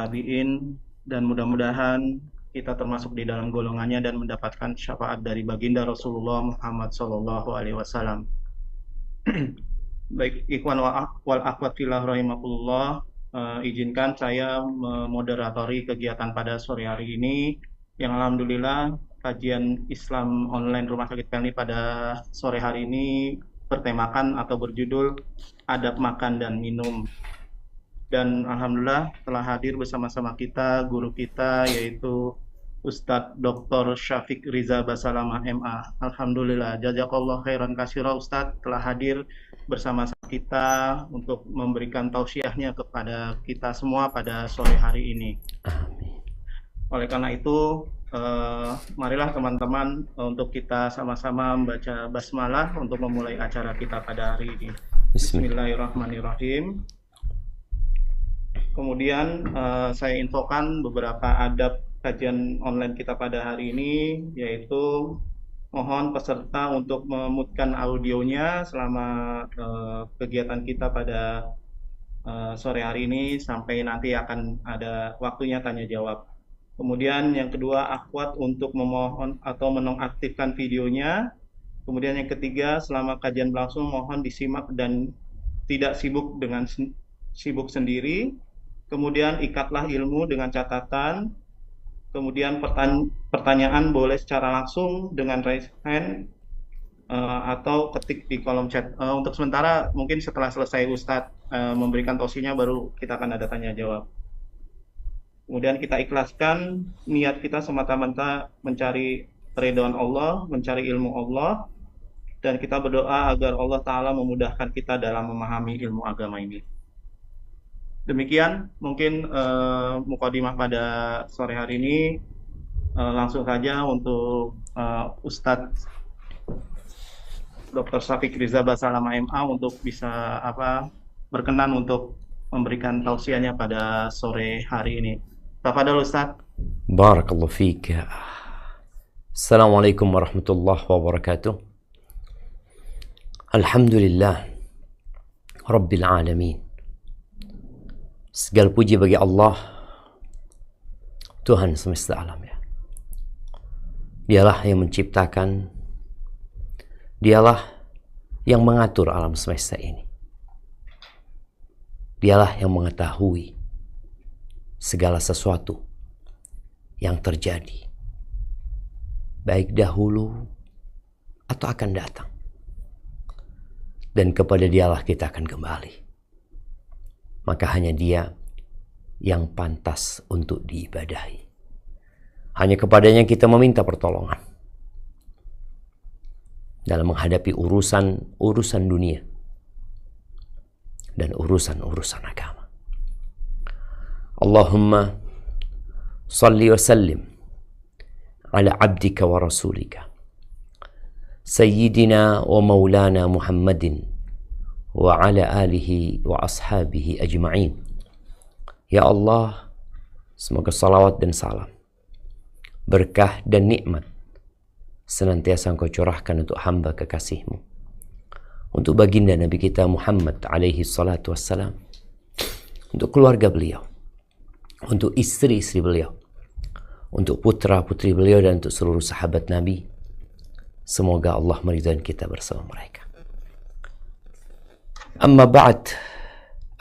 tabi'in, dan mudah-mudahan kita termasuk di dalam golongannya dan mendapatkan syafaat dari baginda Rasulullah Muhammad Sallallahu Alaihi Wasallam. Baik, ikhwan wal akhwat fillah rahimakumullah, izinkan saya memoderatori kegiatan pada sore hari ini, yang alhamdulillah kajian Islam online Rumah Sakit Pelni pada sore hari ini bertemakan atau berjudul Adab Makan dan Minum. Dan alhamdulillah telah hadir bersama-sama kita guru kita, yaitu Ustadz Dr. Syafiq Riza Basalamah MA. Alhamdulillah, jazakallah khairan katsira, Ustadz telah hadir bersama kita untuk memberikan tausiahnya kepada kita semua pada sore hari ini. Oleh karena itu, marilah teman-teman untuk kita sama-sama membaca basmalah untuk memulai acara kita pada hari ini. Bismillahirrahmanirrahim. Kemudian saya infokan beberapa adab kajian online kita pada hari ini, yaitu mohon peserta untuk memutkan audionya selama kegiatan kita pada sore hari ini sampai nanti akan ada waktunya tanya jawab. Kemudian yang kedua, akhwat untuk memohon atau menonaktifkan videonya. Kemudian yang ketiga, selama kajian berlangsung mohon disimak dan tidak sibuk sendiri. Kemudian ikatlah ilmu dengan catatan. Kemudian pertanyaan boleh secara langsung dengan raise hand atau ketik di kolom chat. Untuk sementara mungkin setelah selesai Ustadz memberikan tausiahnya baru kita akan ada tanya jawab. Kemudian kita ikhlaskan niat kita semata-mata mencari keridhaan Allah, mencari ilmu Allah, dan kita berdoa agar Allah Ta'ala memudahkan kita dalam memahami ilmu agama ini. Demikian mungkin mukadimah pada sore hari ini. Langsung saja untuk Ustadz Dr. Syafiq Riza Basalamah MA untuk bisa berkenan untuk memberikan tausiahnya pada sore hari ini. Tafadhol Ustadz. Barakallahu fiik. Assalamualaikum warahmatullahi wabarakatuh. Alhamdulillah Rabbil alamin. Segala puji bagi Allah, Tuhan semesta alam ya. Dialah yang menciptakan, dialah yang mengatur alam semesta ini. Dialah yang mengetahui segala sesuatu yang terjadi, baik dahulu atau akan datang. Dan kepada dialah kita akan kembali. Maka hanya Dia yang pantas untuk diibadahi. Hanya kepadanya kita meminta pertolongan dalam menghadapi urusan dunia dan urusan agama. Allahumma salli wa sallim ala abdika wa rasulika Sayyidina wa maulana Muhammadin wa ala alihi wa ashabihi ajma'in. Ya Allah, semoga salawat dan salam, berkah dan nikmat senantiasa Engkau curahkan untuk hamba kekasih-Mu, untuk baginda Nabi kita Muhammad alaihi salatu wassalam, untuk keluarga beliau, untuk istri-istri beliau, untuk putra-putri beliau, dan untuk seluruh sahabat Nabi. Semoga Allah meridhai kita bersama mereka. Amma ba'd,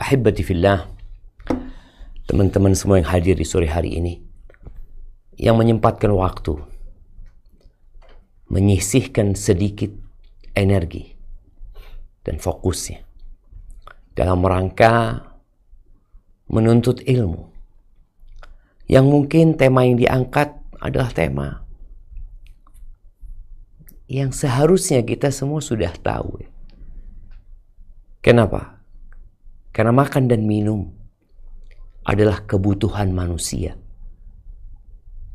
ahibati fillah, teman-teman semua yang hadir di sore hari ini, yang menyempatkan waktu, menyisihkan sedikit energi dan fokusnya dalam rangka menuntut ilmu, yang mungkin tema yang diangkat adalah tema yang seharusnya kita semua sudah tahu. Kenapa? Karena makan dan minum adalah kebutuhan manusia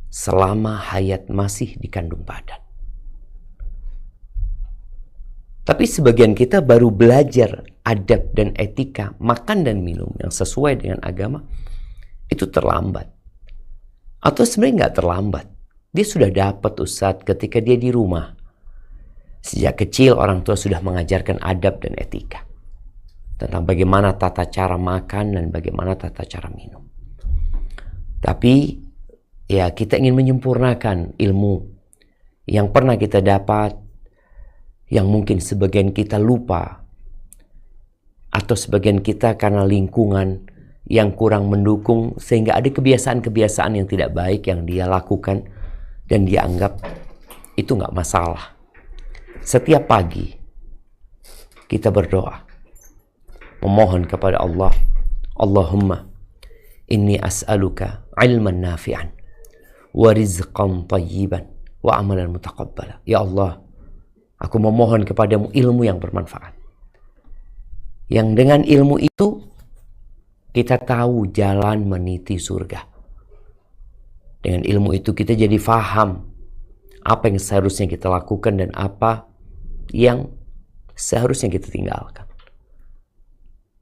selama hayat masih di kandung badan. Tapi sebagian kita baru belajar adab dan etika makan dan minum yang sesuai dengan agama itu terlambat. Atau sebenarnya nggak terlambat. Dia sudah dapat Ustadz ketika dia di rumah. Sejak kecil orang tua sudah mengajarkan adab dan etika tentang bagaimana tata cara makan dan bagaimana tata cara minum. Tapi ya kita ingin menyempurnakan ilmu yang pernah kita dapat, yang mungkin sebagian kita lupa, atau sebagian kita karena lingkungan yang kurang mendukung, sehingga ada kebiasaan-kebiasaan yang tidak baik yang dia lakukan dan dia anggap itu nggak masalah. Setiap pagi kita berdoa, memohon kepada Allah, Allahumma inni as'aluka ilman nafi'an wa rizqan tayyiban wa amalan mutaqabbala. Ya Allah, aku memohon kepadamu ilmu yang bermanfaat, yang dengan ilmu itu kita tahu jalan meniti surga. Dengan ilmu itu kita jadi faham apa yang seharusnya kita lakukan dan apa yang seharusnya kita tinggalkan.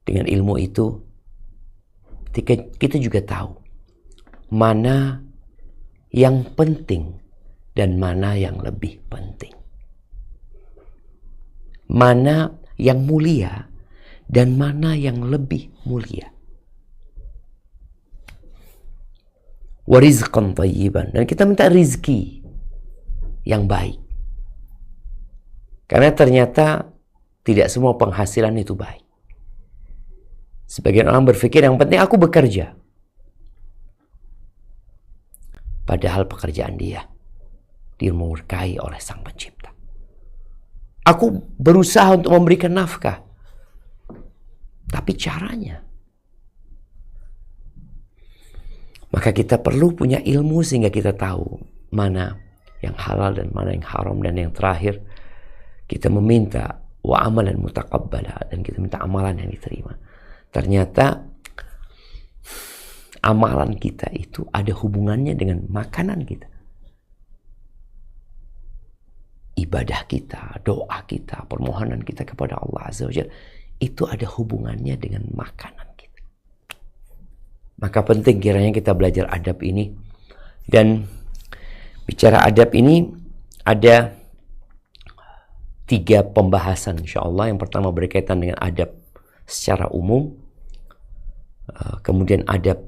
Dengan ilmu itu kita juga tahu mana yang penting dan mana yang lebih penting, mana yang mulia dan mana yang lebih mulia. Wa rizqan thayyiban, dan kita minta rizki yang baik. Karena ternyata tidak semua penghasilan itu baik. Sebagian orang berpikir yang penting aku bekerja. Padahal pekerjaan dia dimurkai oleh Sang Pencipta. Aku berusaha untuk memberikan nafkah. Tapi caranya. Maka kita perlu punya ilmu sehingga kita tahu mana yang halal dan mana yang haram. Dan yang terakhir, kita meminta wa amalan mutaqabbala, dan kita minta amalan yang diterima. Ternyata amalan kita itu ada hubungannya dengan makanan kita. Ibadah kita, doa kita, permohonan kita kepada Allah Azza wa Jalla, itu ada hubungannya dengan makanan kita. Maka penting kiranya kita belajar adab ini. Dan bicara adab ini ada 3 pembahasan insyaAllah. Yang pertama berkaitan dengan adab secara umum, kemudian adab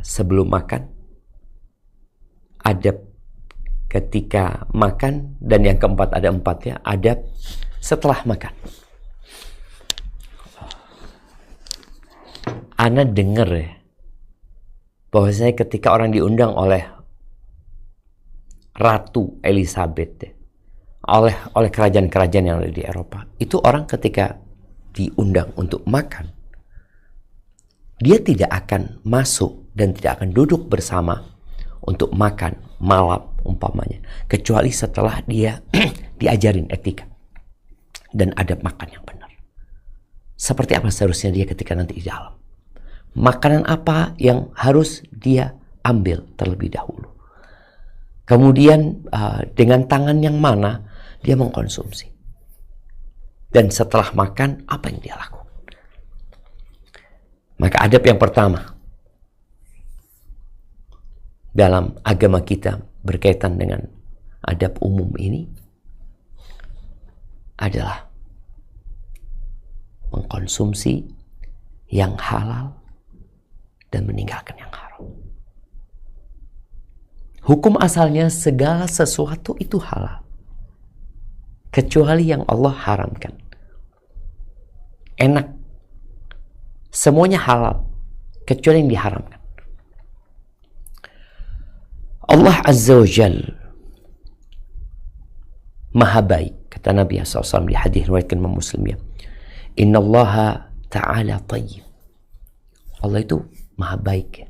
sebelum makan, adab ketika makan, dan yang keempat ada 4 ya, adab setelah makan. Ana dengar ya, bahwasanya ketika orang diundang oleh Ratu Elizabeth ya, oleh kerajaan-kerajaan yang ada di Eropa, itu orang ketika diundang untuk makan, dia tidak akan masuk dan tidak akan duduk bersama untuk makan malam umpamanya, kecuali setelah dia diajarin etika dan adab makan yang benar. Seperti apa seharusnya dia ketika nanti di dalam. Makanan apa yang harus dia ambil terlebih dahulu. Kemudian dengan tangan yang mana dia mengkonsumsi. Dan setelah makan, apa yang dia lakukan. Maka adab yang pertama dalam agama kita berkaitan dengan adab umum ini adalah mengkonsumsi yang halal dan meninggalkan yang haram. Hukum asalnya segala sesuatu itu halal, kecuali yang Allah haramkan. Enak, semuanya halal, kecuali yang diharamkan. Allah Azza wa Jal maha baik, kata Nabi SAW di hadis riwayatkan Imam Muslim ya. Inna Allah Ta'ala tayyib. Allah itu maha baik ya.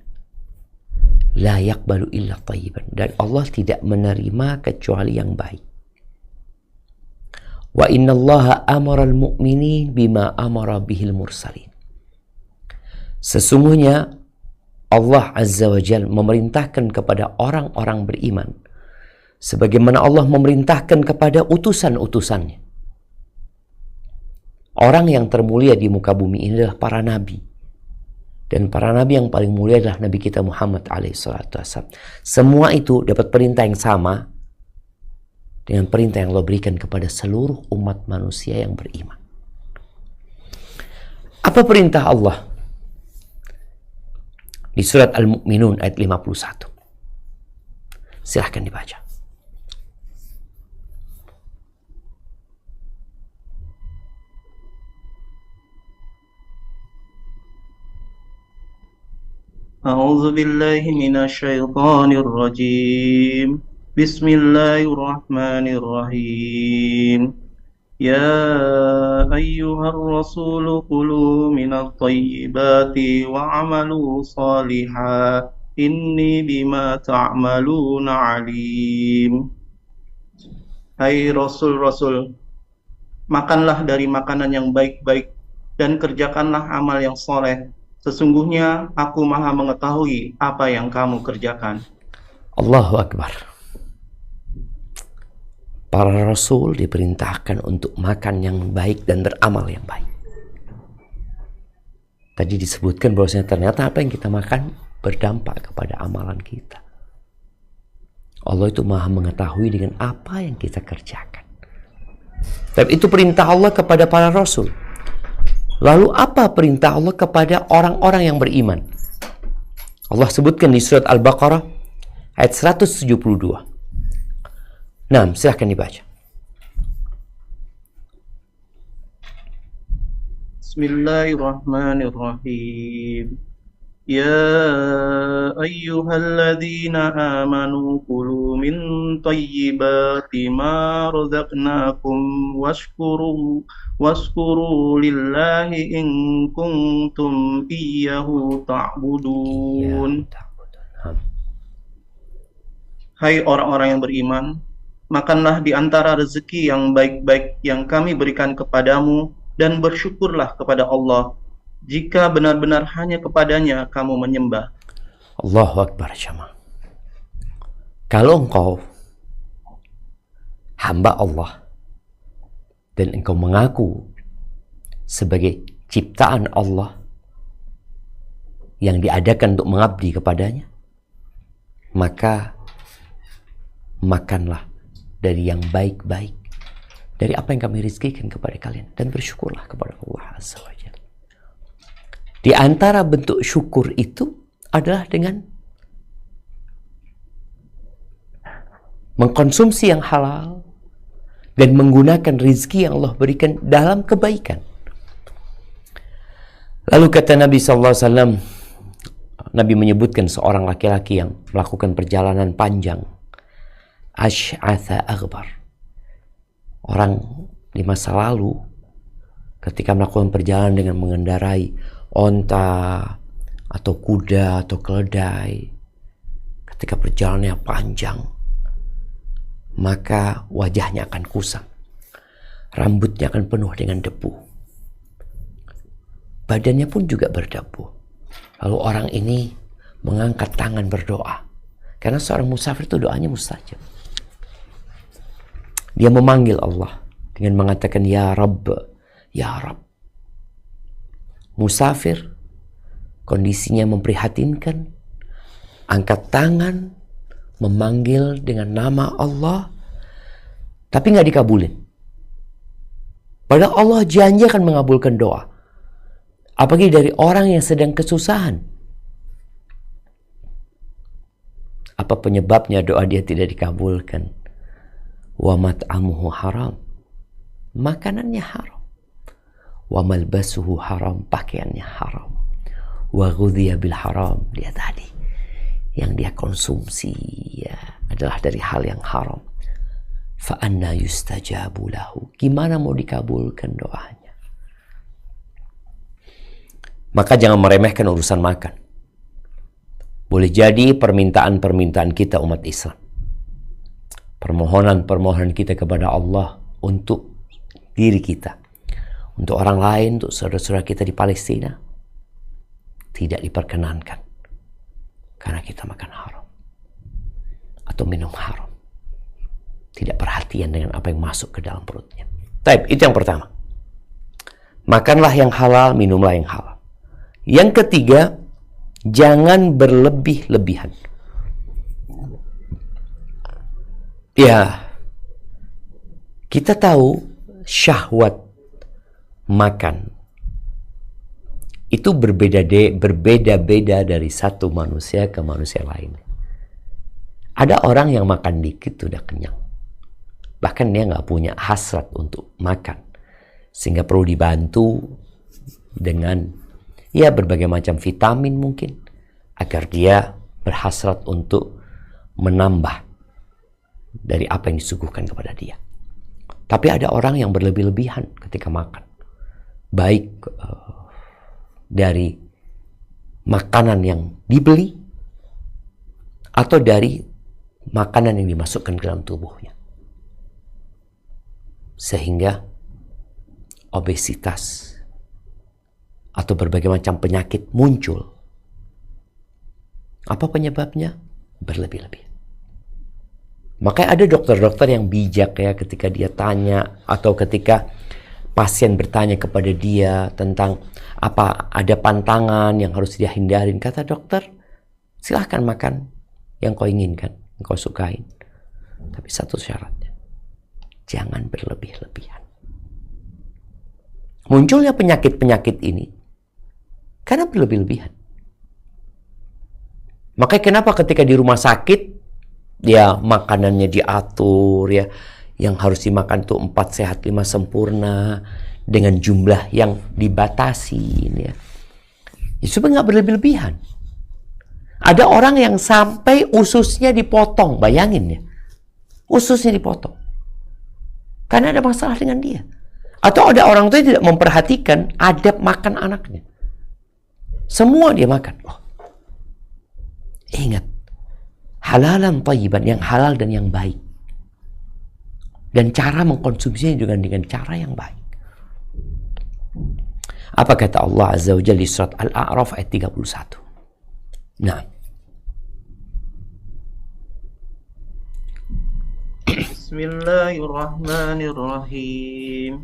La yaqbalu illa tayyiban. Dan Allah tidak menerima kecuali yang baik. Wa inna Allah amara al-mu'minin bima amara bihil mursalin. Sesungguhnya Allah Azza wa Jal memerintahkan kepada orang-orang beriman sebagaimana Allah memerintahkan kepada utusan-utusannya. Orang yang termulia di muka bumi ini adalah para nabi. Dan para nabi yang paling mulia adalah Nabi kita Muhammad alaihissalam. Semua itu dapat perintah yang sama dengan perintah yang Allah berikan kepada seluruh umat manusia yang beriman. Apa perintah Allah? di surat Al-Mu'minun ayat 51. Silahkan dibaca. أعوذ بالله من الشيطان الرجيم بسم الله الرحمن الرحيم يا أيها الرسول كلوا من الطيبات واعملوا صالحا إني بما تعملون عليم. Hai Rasul-Rasul, makanlah dari makanan yang baik-baik dan kerjakanlah amal yang soleh. Sesungguhnya aku maha mengetahui apa yang kamu kerjakan. Allahu Akbar. Para Rasul diperintahkan untuk makan yang baik dan beramal yang baik. Tadi disebutkan bahwasanya ternyata apa yang kita makan berdampak kepada amalan kita. Allah itu maha mengetahui dengan apa yang kita kerjakan. Tapi itu perintah Allah kepada para Rasul. Lalu apa perintah Allah kepada orang-orang yang beriman? Allah sebutkan di surat Al-Baqarah ayat 172. Nah, silahkan dibaca. Bismillahirrahmanirrahim. Ya ayyuhalladzina amanu kulu min tayyibati ma razaqnakum washkuru lillahi in kuntum iyyahu ta'budun. Hai orang-orang yang beriman, makanlah di antara rezeki yang baik-baik yang kami berikan kepadamu dan bersyukurlah kepada Allah jika benar-benar hanya kepadanya kamu menyembah. Allahu Akbar jamaah. Kalau engkau hamba Allah dan engkau mengaku sebagai ciptaan Allah yang diadakan untuk mengabdi kepadanya, maka makanlah dari yang baik-baik dari apa yang kami rizkikan kepada kalian dan bersyukurlah kepada Allah Azza wa Jalla. Di antara bentuk syukur itu adalah dengan mengkonsumsi yang halal dan menggunakan rizki yang Allah berikan dalam kebaikan. Lalu kata Nabi SAW, Nabi menyebutkan seorang laki-laki yang melakukan perjalanan panjang, Ash'atha Aghbar. Orang di masa lalu ketika melakukan perjalanan dengan mengendarai onta atau kuda atau keledai, ketika perjalanannya panjang, maka wajahnya akan kusam, rambutnya akan penuh dengan debu, badannya pun juga berdebu. Lalu orang ini mengangkat tangan berdoa, karena seorang musafir itu doanya mustajab. Dia memanggil Allah dengan mengatakan ya Rabb, ya Rabb. Musafir kondisinya memprihatinkan, angkat tangan memanggil dengan nama Allah, tapi nggak dikabulin. Padahal Allah janji akan mengabulkan doa, apalagi dari orang yang sedang kesusahan. Apa penyebabnya doa dia tidak dikabulkan? Wa mat'amuhu haram, makanannya haram. Wa malbasuhu haram, pakaiannya haram. Wa ghudhiya bil haram, dia tadi yang dia konsumsi ya adalah dari hal yang haram. Fa anna yustajabu lahu, gimana mau dikabulkan doanya? Maka jangan meremehkan urusan makan. Boleh jadi permintaan-permintaan kita umat Islam, permohonan-permohonan kita kepada Allah untuk diri kita, untuk orang lain, untuk saudara-saudara kita di Palestina, tidak diperkenankan karena kita makan haram atau minum haram, tidak perhatian dengan apa yang masuk ke dalam perutnya. Taib, itu yang pertama. Makanlah yang halal, minumlah yang halal. Yang ketiga, jangan berlebih-lebihan. Ya, kita tahu syahwat makan itu berbeda-beda dari satu manusia ke manusia lain. Ada orang yang makan dikit udah kenyang. Bahkan dia nggak punya hasrat untuk makan. Sehingga perlu dibantu dengan ya berbagai macam vitamin mungkin. Agar dia berhasrat untuk menambah dari apa yang disuguhkan kepada dia. Tapi ada orang yang berlebih-lebihan ketika makan. Baik dari makanan yang dibeli atau dari makanan yang dimasukkan ke dalam tubuhnya. Sehingga obesitas atau berbagai macam penyakit muncul. Apa penyebabnya? Berlebih-lebih. Makanya ada dokter-dokter yang bijak ya ketika dia tanya atau ketika pasien bertanya kepada dia tentang apa ada pantangan yang harus dia hindarin. Kata dokter, silahkan makan yang kau inginkan, yang kau sukain. Tapi satu syaratnya, jangan berlebih-lebihan. Munculnya penyakit-penyakit ini karena berlebih-lebihan. Makanya kenapa ketika di rumah sakit, ya makanannya diatur ya, yang harus dimakan tuh 4 sehat 5 sempurna dengan jumlah yang dibatasi ya. Ya supaya nggak berlebih-lebihan. Ada orang yang sampai ususnya dipotong, bayangin ya, ususnya dipotong karena ada masalah dengan dia. Atau ada orang tua yang tidak memperhatikan adab makan anaknya, semua dia makan. Oh, ingat, halalan thayyiban, yang halal dan yang baik. Dan cara mengkonsumsinya juga dengan cara yang baik. Apa kata Allah Azza wa Jalla di surat Al-A'raf ayat 31? Nah. Bismillahirrahmanirrahim.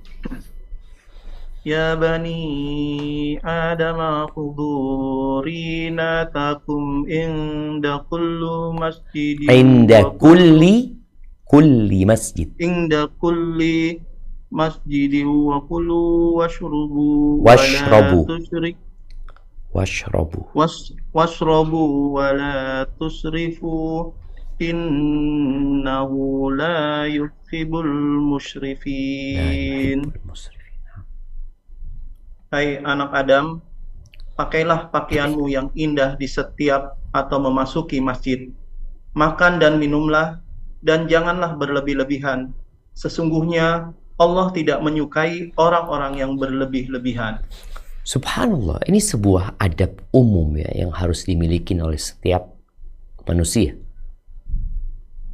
Ya bani Adam khudhu rinatakum inda kulli masjidin. Inda kulli masjid. Inda kulli masjidin wa kulu washrubu washrabu wa la tusrifu innahu la yuhibbul musyrifin. Hai anak Adam, pakailah pakaianmu yang indah di setiap atau memasuki masjid. Makan dan minumlah, dan janganlah berlebih-lebihan. Sesungguhnya Allah tidak menyukai orang-orang yang berlebih-lebihan. Subhanallah, ini sebuah adab umum ya yang harus dimiliki oleh setiap manusia.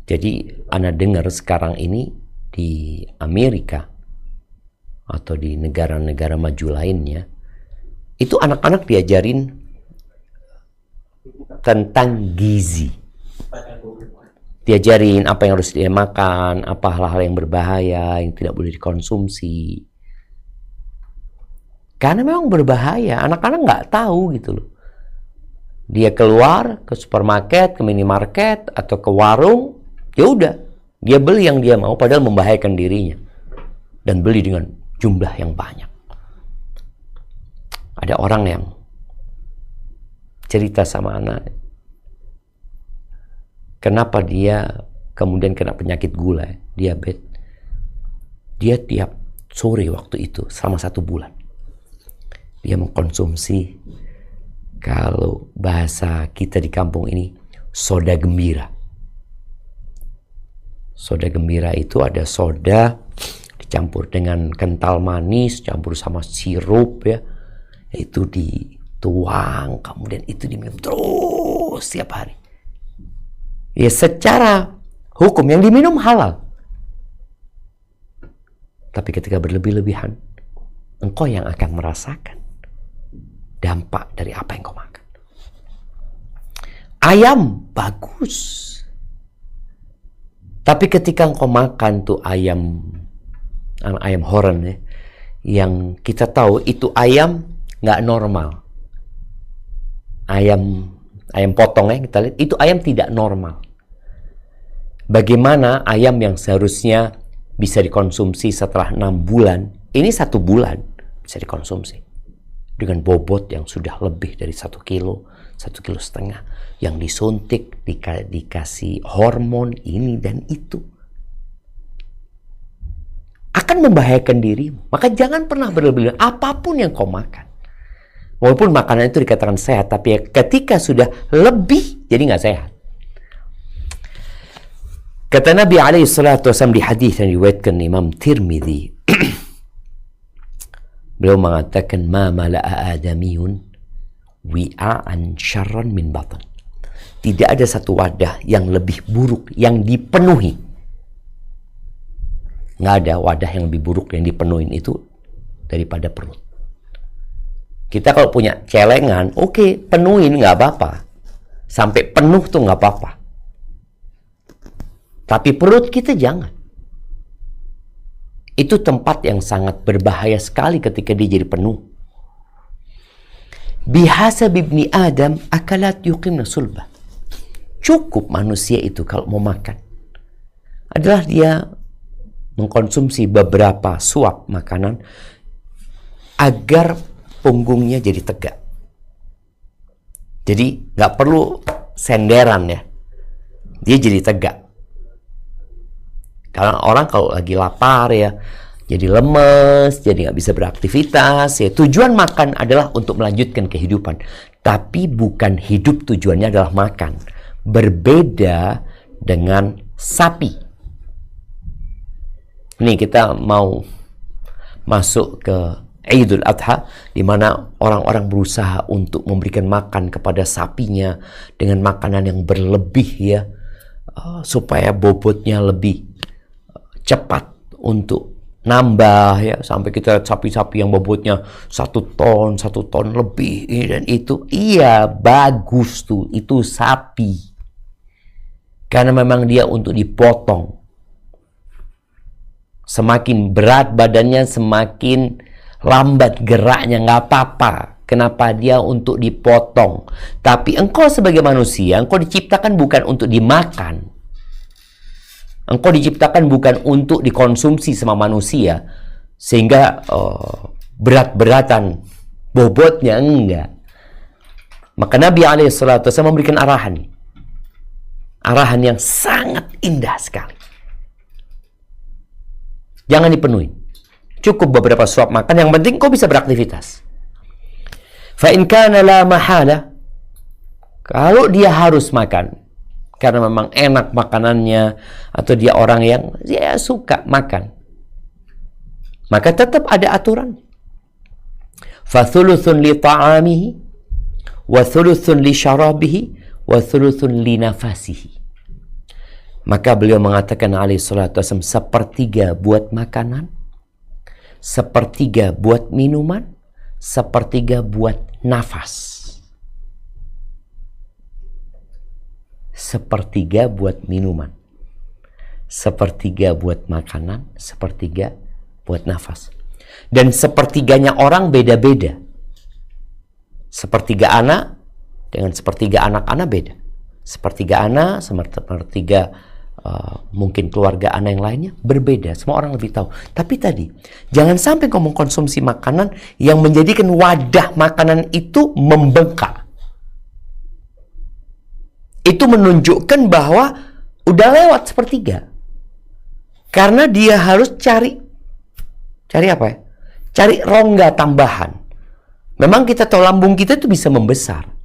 Jadi, Anda dengar sekarang ini di Amerika atau di negara-negara maju lainnya, itu anak-anak diajarin tentang gizi. Diajarin apa yang harus dia makan, apa hal-hal yang berbahaya, yang tidak boleh dikonsumsi. Karena memang berbahaya, anak-anak nggak tahu gitu loh. Dia keluar ke supermarket, ke minimarket, atau ke warung, ya udah, dia beli yang dia mau, padahal membahayakan dirinya. Dan beli dengan jumlah yang banyak. Ada orang yang cerita sama anak, kenapa dia kemudian kena penyakit gula, diabetes. Dia tiap sore waktu itu selama 1 bulan, dia mengkonsumsi, kalau bahasa kita di kampung ini, soda gembira. Soda gembira itu ada soda dicampur dengan kental manis, campur sama sirup ya. Itu dituang, kemudian itu diminum terus setiap hari. Ya secara hukum yang diminum halal. Tapi ketika berlebih-lebihan, engkau yang akan merasakan dampak dari apa yang kau makan. Ayam bagus. Tapi ketika engkau makan tuh ayam horn ya, yang kita tahu itu ayam nggak normal. Ayam potong ya, kita lihat itu ayam tidak normal. Bagaimana ayam yang seharusnya bisa dikonsumsi setelah 6 bulan, ini 1 bulan bisa dikonsumsi. dengan bobot yang sudah lebih dari 1 kilo, 1,5 kilo, yang disuntik, dikasih hormon ini dan itu, akan membahayakan dirimu. Maka jangan pernah berlebihan apapun yang kau makan. Walaupun makanan itu dikatakan sehat, tapi ya ketika sudah lebih, jadi nggak sehat. Kata Nabi SAW di hadis yang diriwayatkan Imam Tirmidzi, beliau mengatakan, ma mala'a adamiyun wi'a'an syarran min batan. Tidak ada satu wadah yang lebih buruk yang dipenuhi. Nggak ada wadah yang lebih buruk yang dipenuhin itu daripada perut. Kita kalau punya celengan, oke, penuhin, nggak apa-apa. Sampai penuh tuh nggak apa-apa. Tapi perut kita jangan. Itu tempat yang sangat berbahaya sekali ketika dia jadi penuh. Bihasab ibni Adam akalat yuqimna sulbah. Cukup manusia itu kalau mau makan adalah dia mengkonsumsi beberapa suap makanan agar punggungnya jadi tegak. Jadi nggak perlu senderan ya, dia jadi tegak. Karena orang kalau lagi lapar ya, jadi lemes, jadi nggak bisa beraktivitas. Ya, tujuan makan adalah untuk melanjutkan kehidupan, tapi bukan hidup tujuannya adalah makan. Berbeda dengan sapi. Nih kita mau masuk ke Idul Adha, di mana orang-orang berusaha untuk memberikan makan kepada sapinya dengan makanan yang berlebih ya, supaya bobotnya lebih cepat untuk nambah ya, sampai kita sapi-sapi yang bobotnya 1 ton lebih dan itu, iya bagus tuh, itu sapi karena memang dia untuk dipotong. Semakin berat badannya, semakin lambat geraknya, nggak apa-apa. Kenapa dia untuk dipotong? Tapi engkau sebagai manusia, engkau diciptakan bukan untuk dimakan. Engkau diciptakan bukan untuk dikonsumsi sama manusia, sehingga berat-beratan bobotnya, enggak. Maka Nabi SAW memberikan arahan yang sangat indah sekali. Jangan dipenuhi. Cukup beberapa suap makan, yang penting kau bisa beraktivitas. Fa in kana la mahala, kalau dia harus makan karena memang enak makanannya, atau dia orang yang dia suka makan, maka tetap ada aturan. Fa thuluthun li ta'amihi, wa thuluthun li syarabihi, wa thuluthun li nafasihi. Maka beliau mengatakan alaihi salatu wasallam, 1/3 buat makanan, 1/3 buat minuman, 1/3 buat nafas. 1/3 buat minuman, 1/3 buat makanan, 1/3 buat nafas. Dan 1/3-nya orang beda-beda. 1/3 anak dengan 1/3 anak-anak beda. 1/3 anak, 1/3 mungkin keluarga anak yang lainnya berbeda. Semua orang lebih tahu. Tapi tadi, jangan sampai kau mengkonsumsi makanan yang menjadikan wadah makanan itu membengkak. Itu menunjukkan bahwa udah lewat 1/3. Karena dia harus cari apa ya? Cari rongga tambahan. Memang kita tahu lambung kita itu bisa membesar.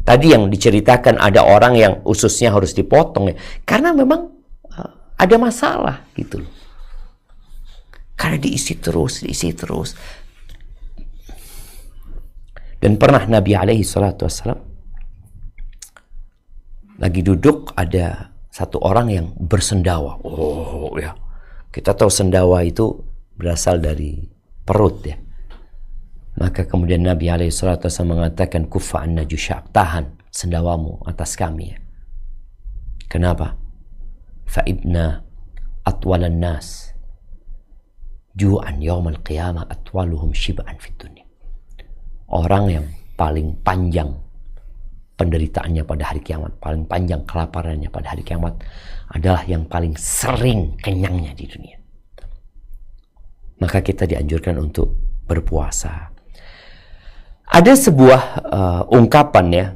Tadi yang diceritakan ada orang yang ususnya harus dipotong ya, karena memang ada masalah gitu loh. Karena diisi terus. Dan pernah Nabi alaihi salatu wassalam lagi duduk, ada satu orang yang bersendawa. Oh ya, kita tahu sendawa itu berasal dari perut ya. Maka kemudian Nabi SAW mengatakan, kufa anna jusyab, tahan sendawamu atas kami ya. Kenapa? Fa ibna atwalan nas ju'an yawmal qiyamah atwaluhum shib'an fid dunya. Orang yang paling panjang penderitaannya pada hari kiamat, paling panjang kelaparannya pada hari kiamat adalah yang paling sering kenyangnya di dunia. Maka kita dianjurkan untuk berpuasa. Ada sebuah ungkapan ya.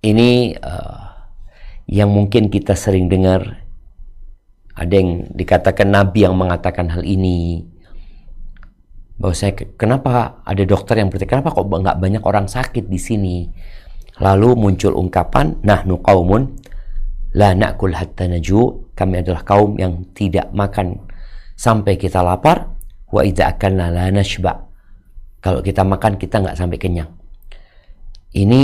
Ini yang mungkin kita sering dengar. Ada yang dikatakan Nabi yang mengatakan hal ini. Bahwa kenapa ada dokter yang bertanya, kenapa kok nggak banyak orang sakit di sini? Lalu muncul ungkapan, nahnu qaumun la na'kul hatta naju. Kami adalah kaum yang tidak makan sampai kita lapar. Wa idza akalna la nashba. Kalau kita makan kita nggak sampai kenyang. Ini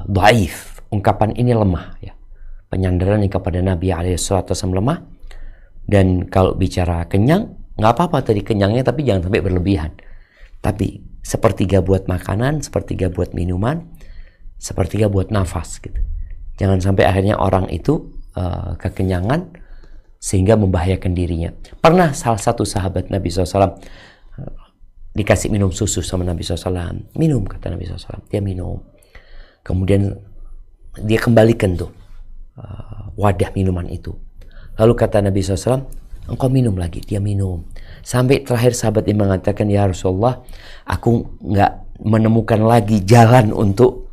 dhaif. Ungkapan ini lemah ya. Penyandaran kepada Nabi SAW lemah. Dan kalau bicara kenyang, nggak apa-apa tadi kenyangnya, tapi jangan sampai berlebihan. Tapi sepertiga buat makanan, sepertiga buat minuman, sepertiga buat nafas gitu. Jangan sampai akhirnya orang itu kekenyangan sehingga membahayakan dirinya. Pernah salah satu sahabat Nabi SAW dikasih minum susu sama Nabi SAW. Minum, kata Nabi SAW. Dia minum. Kemudian dia kembalikan tuh wadah minuman itu. Lalu kata Nabi SAW, engkau minum lagi. Dia minum. Sampai terakhir sahabat ini mengatakan, ya Rasulullah, aku nggak menemukan lagi jalan untuk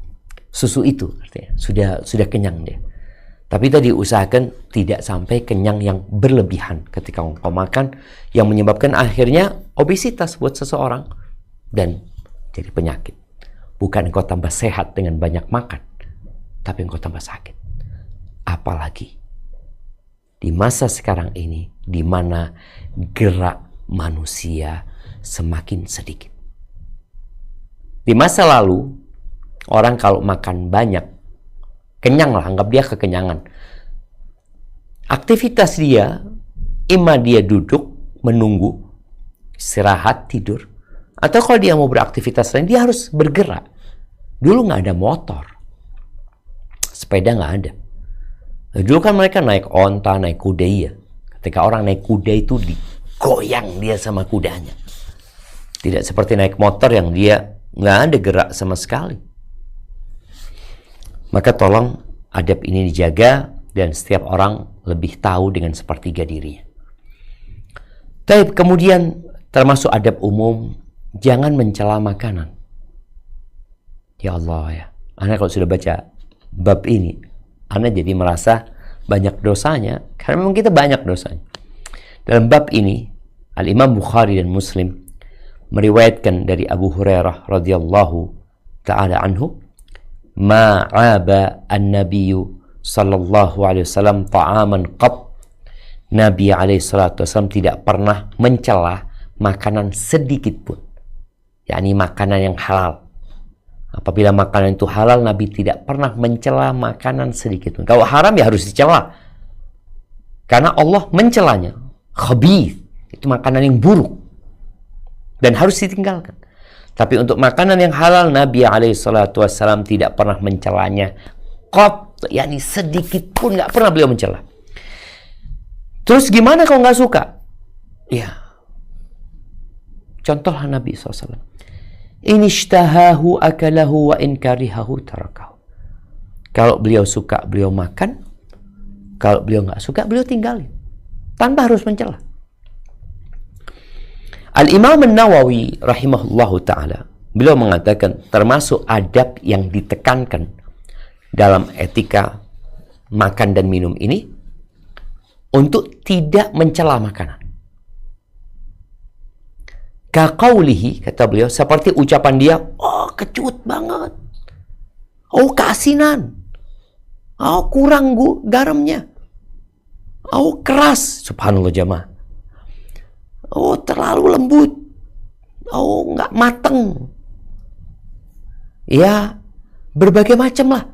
susu itu. Artinya sudah kenyang dia. Tapi tadi usahakan tidak sampai kenyang yang berlebihan ketika engkau makan, yang menyebabkan akhirnya obesitas buat seseorang dan jadi penyakit. Bukan engkau tambah sehat dengan banyak makan, tapi engkau tambah sakit. Apalagi di masa sekarang ini, di mana gerak manusia semakin sedikit. Di masa lalu, orang kalau makan banyak, kenyang lah, anggap dia kekenyangan. Aktivitas dia, ima dia duduk, menunggu, istirahat, tidur. Atau kalau dia mau beraktivitas lain, dia harus bergerak. Dulu nggak ada motor. Sepeda nggak ada. Dulu kan mereka naik onta, naik kuda ya. Ketika orang naik kuda itu digoyang dia sama kudanya. Tidak seperti naik motor yang dia nggak ada gerak sama sekali. Maka tolong adab ini dijaga dan setiap orang lebih tahu dengan sepertiga dirinya. Tapi kemudian termasuk adab umum, jangan mencela makanan. Ya Allah ya, Anda kalau sudah baca bab ini, Anda jadi merasa banyak dosanya, karena memang kita banyak dosanya. Dalam bab ini, Al-Imam Bukhari dan Muslim meriwayatkan dari Abu Hurairah radhiyallahu ta'ala anhu, ma'aba an-nabiyyu sallallahu alaihi wasallam ta'aman qat. Nabi alaihi salatu wasallam tidak pernah mencela makanan sedikit pun. yakni makanan yang halal. Apabila makanan itu halal, Nabi tidak pernah mencela makanan sedikit pun. Kalau haram ya harus dicela. Karena Allah mencelanya. Khabith, itu makanan yang buruk. Dan harus ditinggalkan. Tapi untuk makanan yang halal, Nabi SAW tidak pernah mencelanya. Qat, yakni sedikit pun nggak pernah beliau mencela. Terus gimana kalau nggak suka? Ya, contohlah Nabi SAW. In ishtahahu akalahu wa in karihahu tarakahu. Kalau beliau suka, beliau makan. Kalau beliau nggak suka, beliau tinggalin. Tanpa harus mencela. Al-Imam An-Nawawi rahimahullahu ta'ala, beliau mengatakan termasuk adab yang ditekankan dalam etika makan dan minum ini untuk tidak mencela makanan. Kaqaulihi, kata beliau, seperti ucapan dia, oh kecut banget, oh keasinan, oh kurang garamnya, oh keras, subhanallah jamaah, oh terlalu lembut, oh nggak mateng, ya berbagai macam lah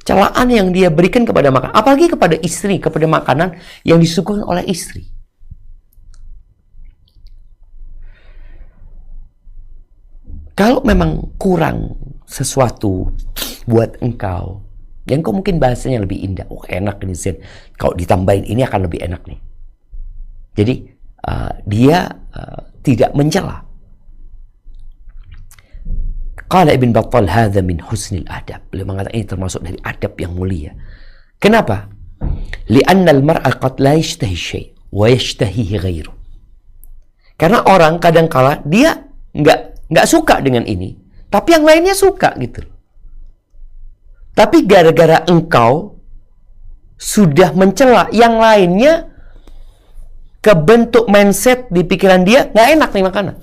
celaan yang dia berikan kepada makanan, apalagi kepada istri, kepada makanan yang disuguhkan oleh istri. Kalau memang kurang sesuatu buat engkau, yang kau mungkin bahasanya lebih indah, oh enak ini Zen, kalau ditambahin ini akan lebih enak nih. Jadi dia tidak mencela. Qala Ibn Battal, hadza min husnil adab. Beliau mengatakan ini termasuk dari adab yang mulia. Kenapa? Li'anna al-mar'a qad la yashtahi syai' wa yashtahihi ghairu. Karena orang kadang-kala dia nggak suka dengan ini, tapi yang lainnya suka gitu. Tapi gara-gara engkau sudah mencela yang lainnya, kebentuk mindset di pikiran dia nggak enak nih makanan.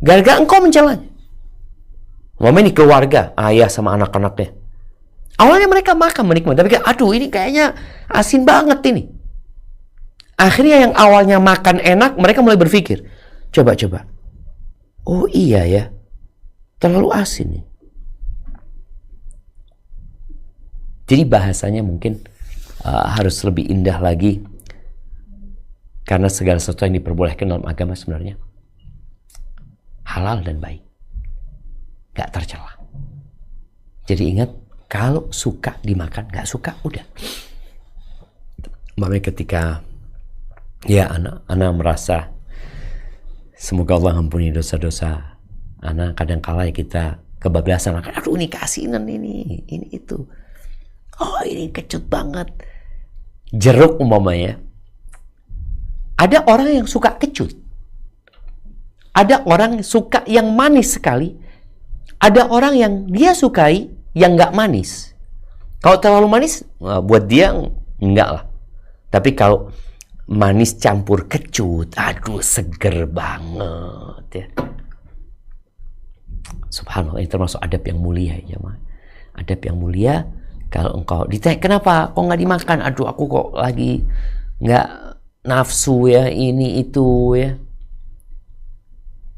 Gara-gara engkau mencelanya. Ngomong ini keluarga, ayah sama anak-anaknya. Awalnya mereka makan menikmati, tapi aduh ini kayaknya asin banget ini. Akhirnya yang awalnya makan enak, mereka mulai berpikir, coba-coba. Oh iya ya, terlalu asin nih. Jadi bahasanya mungkin harus lebih indah lagi. Karena segala sesuatu yang diperbolehkan dalam agama sebenarnya halal dan baik. Gak tercela. Jadi ingat, kalau suka dimakan, gak suka udah. Makanya ketika ya anak merasa semoga Allah ampuni dosa-dosa anak, kadang kala kita kebablasan, aduh ini keasinan ini itu. Oh ini kecut banget. Jeruk umpamanya. Ada orang yang suka kecut. Ada orang yang suka yang manis sekali. Ada orang yang dia sukai yang nggak manis. Kalau terlalu manis, buat dia enggak lah. Tapi kalau manis campur kecut, aduh seger banget ya. Subhanallah, ini termasuk adab yang mulia ya, adab yang mulia. Kalau engkau ditanya kenapa kok nggak dimakan, aduh aku kok lagi nggak nafsu ya, ini itu ya.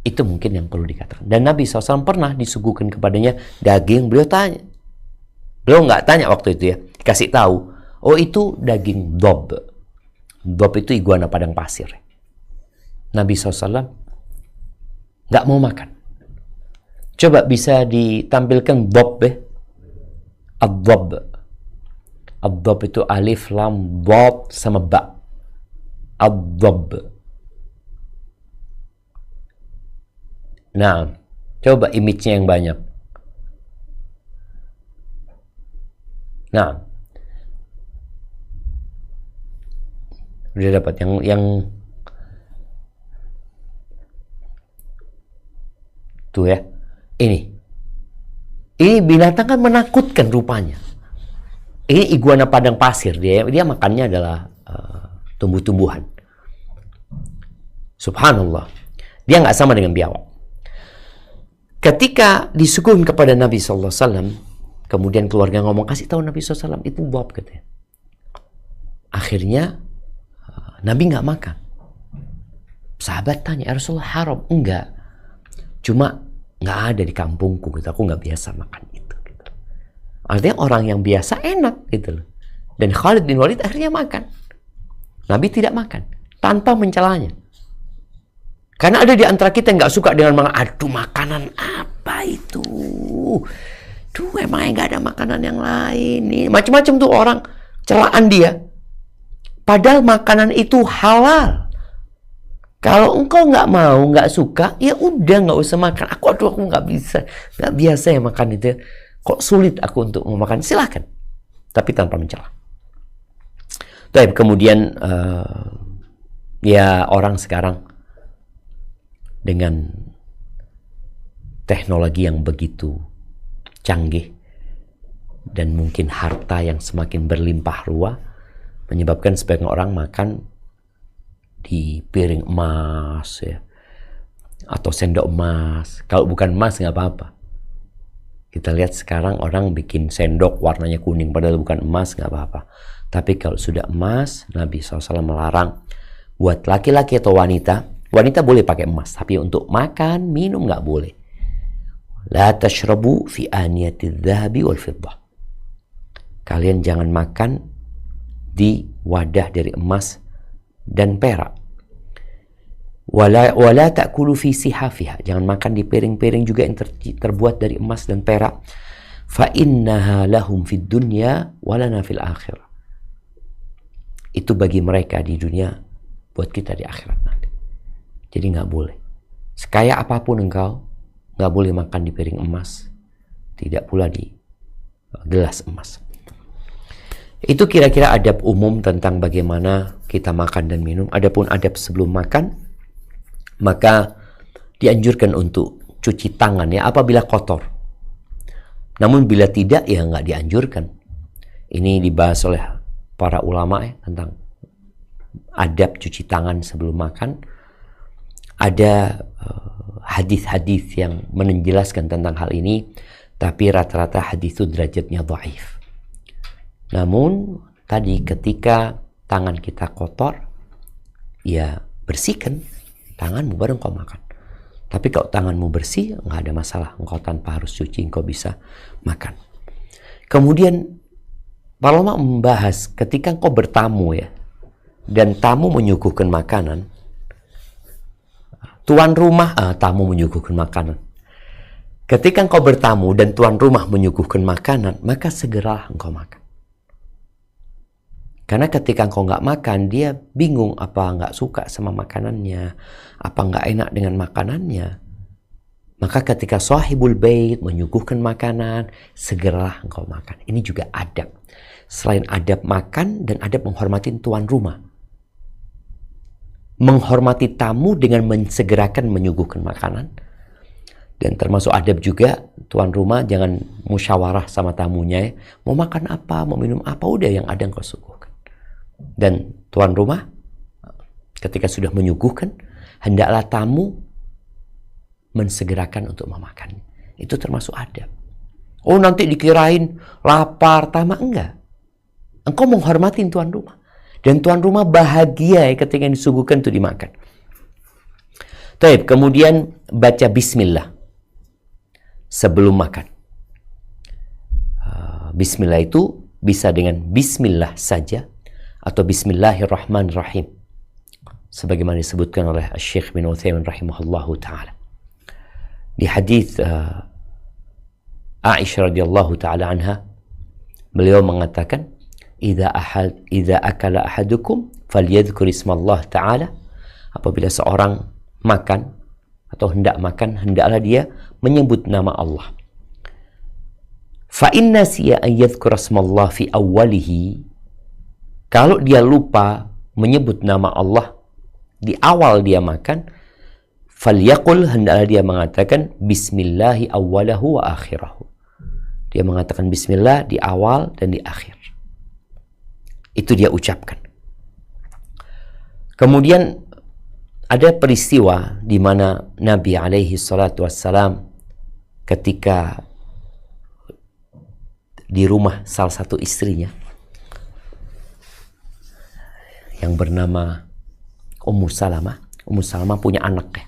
Itu mungkin yang perlu dikatakan. Dan Nabi SAW pernah disuguhkan kepadanya daging, beliau tanya. Beliau nggak tanya waktu itu ya, dikasih tahu, oh itu daging dob. Dob itu iguana padang pasir. Nabi SAW nggak mau makan. Coba bisa ditampilkan dob ya. Ad-dob. Ad-dob itu alif, lam, dod, sama ba. Ad-dob. Nah, coba image-nya yang banyak. Nah, udah dapat yang tuh ya. Ini binatang kan menakutkan rupanya. Ini iguana padang pasir, dia makannya adalah tumbuh-tumbuhan. Subhanallah, dia nggak sama dengan biawak. Ketika disuguhkan kepada Nabi SAW, kemudian keluarga ngomong, kasih tahu Nabi SAW itu bob katanya. Akhirnya Nabi nggak makan. Sahabat tanya, ya Rasulullah haram? Enggak. Cuma nggak ada di kampungku, gitu. Aku nggak biasa makan itu. Gitu. Artinya orang yang biasa enak gitu loh. Dan Khalid bin Walid akhirnya makan. Nabi tidak makan tanpa mencelanya. Karena ada di antara kita yang nggak suka dengan aduh makanan apa itu? Duh emangnya nggak ada makanan yang lain nih. Macam-macam tuh orang celaan dia. Padahal makanan itu halal. Kalau engkau nggak mau, nggak suka, ya udah nggak usah makan. Aku nggak bisa, nggak biasa ya makan itu. Kok sulit aku untuk memakan? Silakan, tapi tanpa mencela. Tapi kemudian ya orang sekarang dengan teknologi yang begitu canggih dan mungkin harta yang semakin berlimpah ruah menyebabkan sebagian orang makan di piring emas ya, atau sendok emas. Kalau bukan emas nggak apa-apa. Kita lihat sekarang orang bikin sendok warnanya kuning padahal bukan emas, nggak apa-apa. Tapi kalau sudah emas, Nabi SAW melarang buat laki-laki atau wanita. Wanita boleh pakai emas, tapi untuk makan, minum nggak boleh. La tashrabu fi aniyatidz dzahabi wal fiddah. Kalian jangan makan di wadah dari emas dan perak. Wala ta'kulu fi sihafiha. Jangan makan di piring-piring juga yang terbuat dari emas dan perak. Fa innaha lahum fid dunya walana fil akhirah. Itu bagi mereka di dunia, buat kita di akhirat nanti. Jadi nggak boleh. Sekaya apapun engkau, nggak boleh makan di piring emas, tidak pula di gelas emas. Itu kira-kira adab umum tentang bagaimana kita makan dan minum. Adapun adab sebelum makan, maka dianjurkan untuk cuci tangan ya apabila kotor. Namun bila tidak ya nggak dianjurkan. Ini dibahas oleh para ulama ya, tentang adab cuci tangan sebelum makan. Ada hadis-hadis yang menjelaskan tentang hal ini, tapi rata-rata hadis itu derajatnya dhaif. Namun tadi ketika tangan kita kotor, ya bersihkan tanganmu baru engkau makan. Tapi kalau tanganmu bersih, nggak ada masalah. Engkau tanpa harus cuci, engkau bisa makan. Kemudian para ulama membahas ketika engkau bertamu ya, dan tamu menyuguhkan makanan, tamu menyuguhkan makanan. Ketika engkau bertamu dan tuan rumah menyuguhkan makanan, maka segeralah engkau makan. Karena ketika engkau nggak makan, dia bingung apa nggak suka sama makanannya, apa nggak enak dengan makanannya. Maka ketika sahibul bait menyuguhkan makanan, segeralah engkau makan. Ini juga adab. Selain adab makan dan adab menghormati tuan rumah. Menghormati tamu dengan mensegerakan menyuguhkan makanan. Dan termasuk adab juga, tuan rumah jangan musyawarah sama tamunya. Ya. Mau makan apa, mau minum apa, udah yang ada engkau suguhkan. Dan tuan rumah ketika sudah menyuguhkan, hendaklah tamu mensegerakan untuk memakan. Itu termasuk adab. Oh nanti dikirain lapar, tamak, enggak. Engkau menghormati tuan rumah. Dan tuan rumah bahagia ya ketika disuguhkan itu dimakan. Taib, kemudian baca bismillah sebelum makan. Bismillah itu bisa dengan bismillah saja atau bismillahirrahmanirrahim. Sebagaimana disebutkan oleh Syekh bin Utsaimin rahimahullahu taala. Di hadis Aisyah radhiyallahu taala anha, beliau mengatakan, "Idza akala ahadukum falyadhkur ismallah ta'ala." Apabila seorang makan atau hendak makan, hendaklah dia menyebut nama Allah. Fa inna siya an yadhkura ismallah fi awwalihi. Kalau dia lupa menyebut nama Allah di awal dia makan, falyaqul, hendaklah dia mengatakan bismillahi awwalahu wa akhirahu. Dia mengatakan bismillah di awal dan di akhir. Itu dia ucapkan. Kemudian ada peristiwa di mana Nabi alaihi salatu wassalam ketika di rumah salah satu istrinya yang bernama Ummu Salamah. Ummu Salamah punya anak ya.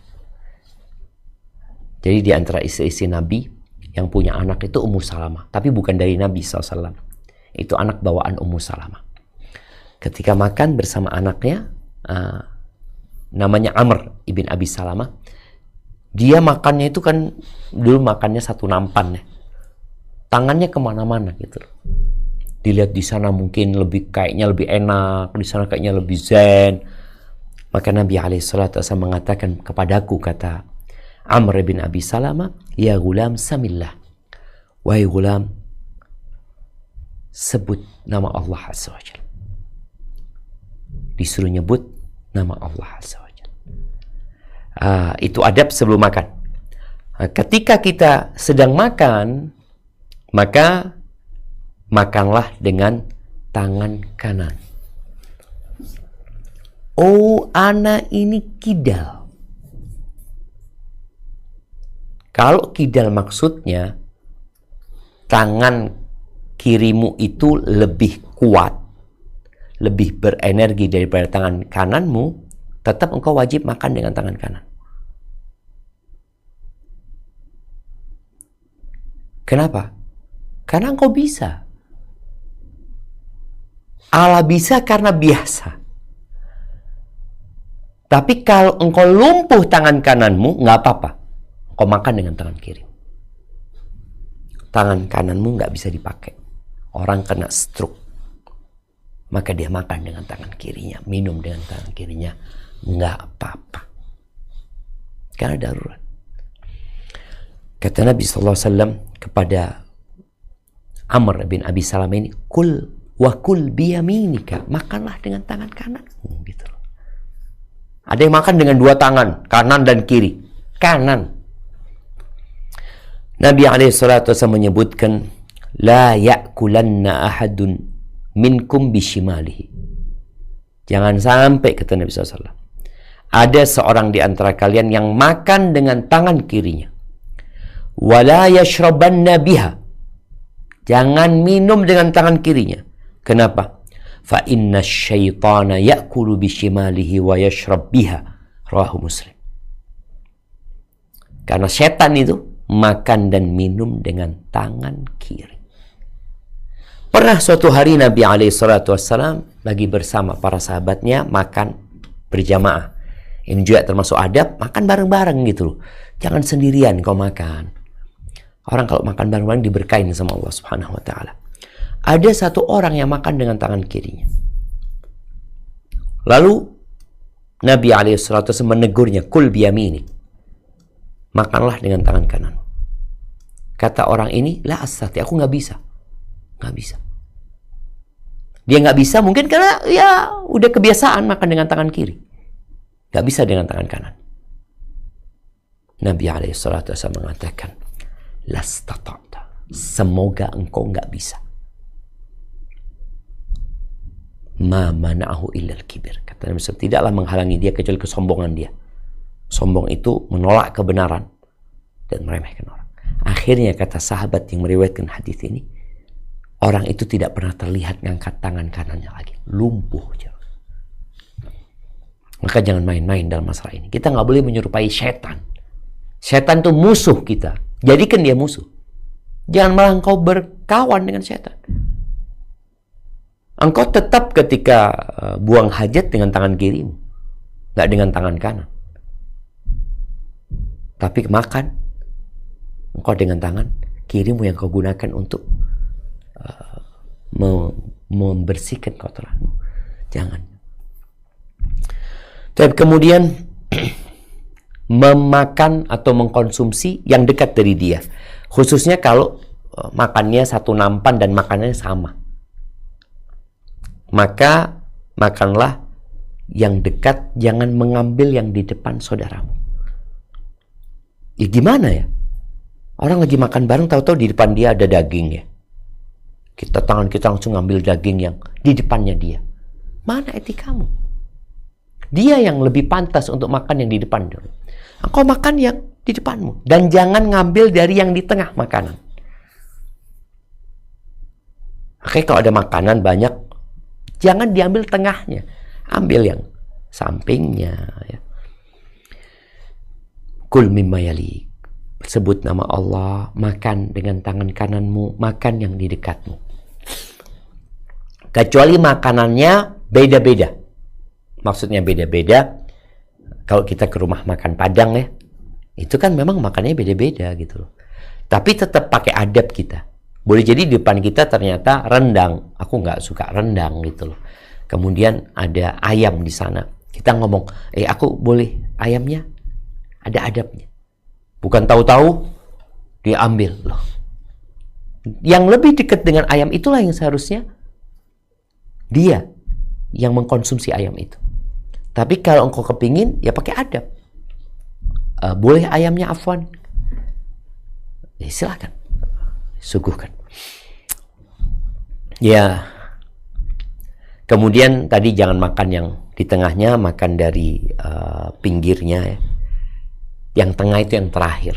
Jadi di antara istri-istri Nabi yang punya anak itu Ummu Salamah, tapi bukan dari Nabi SAW. Itu anak bawaan Ummu Salamah. Ketika makan bersama anaknya, namanya Amr ibn Abi Salamah, dia makannya itu kan dulu makannya satu nampan ya, tangannya kemana-mana gitu. Dilihat di sana mungkin kayaknya lebih enak, di sana kayaknya lebih zen. Maka Nabi alaihissalatu wasallam mengatakan kepadaku, kata Amr bin Abi Salamah, ya gulam samillah, wahai gulam, sebut nama Allah azza wajalla. Disuruh nyebut nama Allah azza wajalla. Itu adab sebelum makan. Ketika kita sedang makan, maka makanlah dengan tangan kanan. Oh, ana ini kidal. Kalau kidal maksudnya tangan kirimu itu lebih kuat, lebih berenergi daripada tangan kananmu, tetap engkau wajib makan dengan tangan kanan. Kenapa? Karena engkau bisa. Allah bisa karena biasa. Tapi kalau engkau lumpuh tangan kananmu, nggak apa-apa. Engkau makan dengan tangan kiri. Tangan kananmu nggak bisa dipakai. Orang kena stroke, maka dia makan dengan tangan kirinya, minum dengan tangan kirinya, nggak apa-apa. Karena darurat. Kata Nabi SAW kepada Amr bin Abi Salamah ini, kul wa kul biyaminika, makanlah dengan tangan kanan. Gitu. Ada yang makan dengan dua tangan, kanan dan kiri. Kanan. Nabi SAW menyebutkan, la ya'kulanna ahadun minkum bishimalihi. Jangan sampai, kata Nabi SAW, ada seorang di antara kalian yang makan dengan tangan kirinya. Wala yashrabanna biha. Jangan minum dengan tangan kirinya. Kenapa? Fa inna syaitana ya'kulu bishimalihi wa yashrab biha. Rawahu Muslim. Karena setan itu makan dan minum dengan tangan kiri. Pernah suatu hari Nabi SAW lagi bersama para sahabatnya makan berjamaah. Ini juga termasuk adab, makan bareng-bareng gitu loh. Jangan sendirian kau makan. Orang kalau makan bareng-bareng diberkahin sama Allah Subhanahu wa taala. Ada satu orang yang makan dengan tangan kirinya. Lalu Nabi SAW menegurnya, kul biyamini. Makanlah dengan tangan kanan. Kata orang ini, la astati, aku nggak bisa. Nggak bisa. Dia nggak bisa mungkin karena ya udah kebiasaan makan dengan tangan kiri. Nggak bisa dengan tangan kanan. Nabi SAW mengatakan, lastata'ta. Semoga engkau nggak bisa. Ma mana'ahu illal kibir. Kata Nabi SAW, tidaklah menghalangi dia kecuali kesombongan dia. Sombong itu menolak kebenaran dan meremehkan orang. Akhirnya kata sahabat yang meriwayatkan hadis ini, orang itu tidak pernah terlihat ngangkat tangan kanannya lagi. Lumpuh. Maka jangan main-main dalam masalah ini. Kita nggak boleh menyerupai setan. Setan itu musuh kita. Jadikan dia musuh. Jangan malah engkau berkawan dengan setan. Engkau tetap ketika buang hajat dengan tangan kirimu, nggak dengan tangan kanan. Tapi makan, engkau dengan tangan kirimu yang kau gunakan untuk membersihkan kotoranmu. Jangan. Dan kemudian memakan atau mengkonsumsi yang dekat dari dia, khususnya kalau makannya satu nampan dan makanannya sama. Maka makanlah yang dekat, jangan mengambil yang di depan saudaramu. Ya gimana ya? Orang lagi makan bareng, tahu-tahu di depan dia ada daging ya. Tangan kita langsung ngambil daging yang di depannya dia. Mana etikamu? Dia yang lebih pantas untuk makan yang di depan dulu. Engkau makan yang di depanmu. Dan jangan ngambil dari yang di tengah makanan. Oke, kalau ada makanan banyak, jangan diambil tengahnya. Ambil yang sampingnya. Ya. Kul mimma yalik. Sebut nama Allah. Makan dengan tangan kananmu. Makan yang di dekatmu. Kecuali makanannya beda-beda. Maksudnya beda-beda. Kalau kita ke rumah makan Padang ya. Itu kan memang makannya beda-beda gitu loh. Tapi tetap pakai adab kita. Boleh jadi di depan kita ternyata rendang. Aku nggak suka rendang gitu loh. Kemudian ada ayam di sana. Kita ngomong, aku boleh ayamnya? Ada adabnya. Bukan tahu-tahu diambil loh. Yang lebih dekat dengan ayam itulah yang seharusnya dia yang mengkonsumsi ayam itu. Tapi kalau engkau kepingin, ya pakai adab. Boleh ayamnya afwan? Ya, silakan. Suguhkan. Ya. Kemudian tadi jangan makan yang di tengahnya, makan dari pinggirnya ya. Yang tengah itu yang terakhir.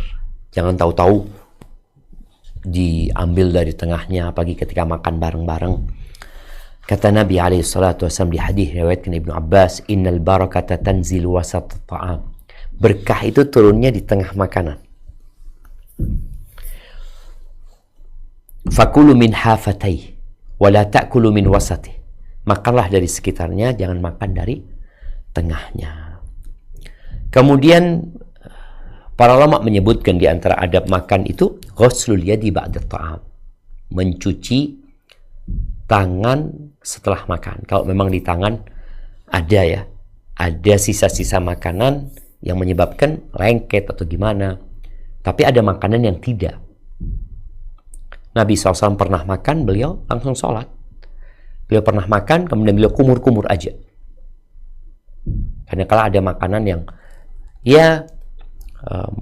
Jangan tahu-tahu diambil dari tengahnya, apalagi ketika makan bareng-bareng. Kata Nabi SAW di hadis riwayatkan Ibnu Abbas, innal barakata tanzilu wasat ta'am. Berkah itu turunnya di tengah makanan. Fakulu min hafatayh wa la ta'kulu min wasatih. Makanlah dari sekitarnya, jangan makan dari tengahnya. Kemudian para ulama menyebutkan di antara adab makan itu ghuslul yadi ba'da ta'am. Mencuci tangan setelah makan. Kalau memang di tangan ada sisa-sisa makanan yang menyebabkan lengket atau gimana. Tapi ada makanan yang tidak. Nabi SAW pernah makan, beliau langsung sholat. Beliau pernah makan, kemudian beliau kumur-kumur aja. Karena kalau ada makanan yang ya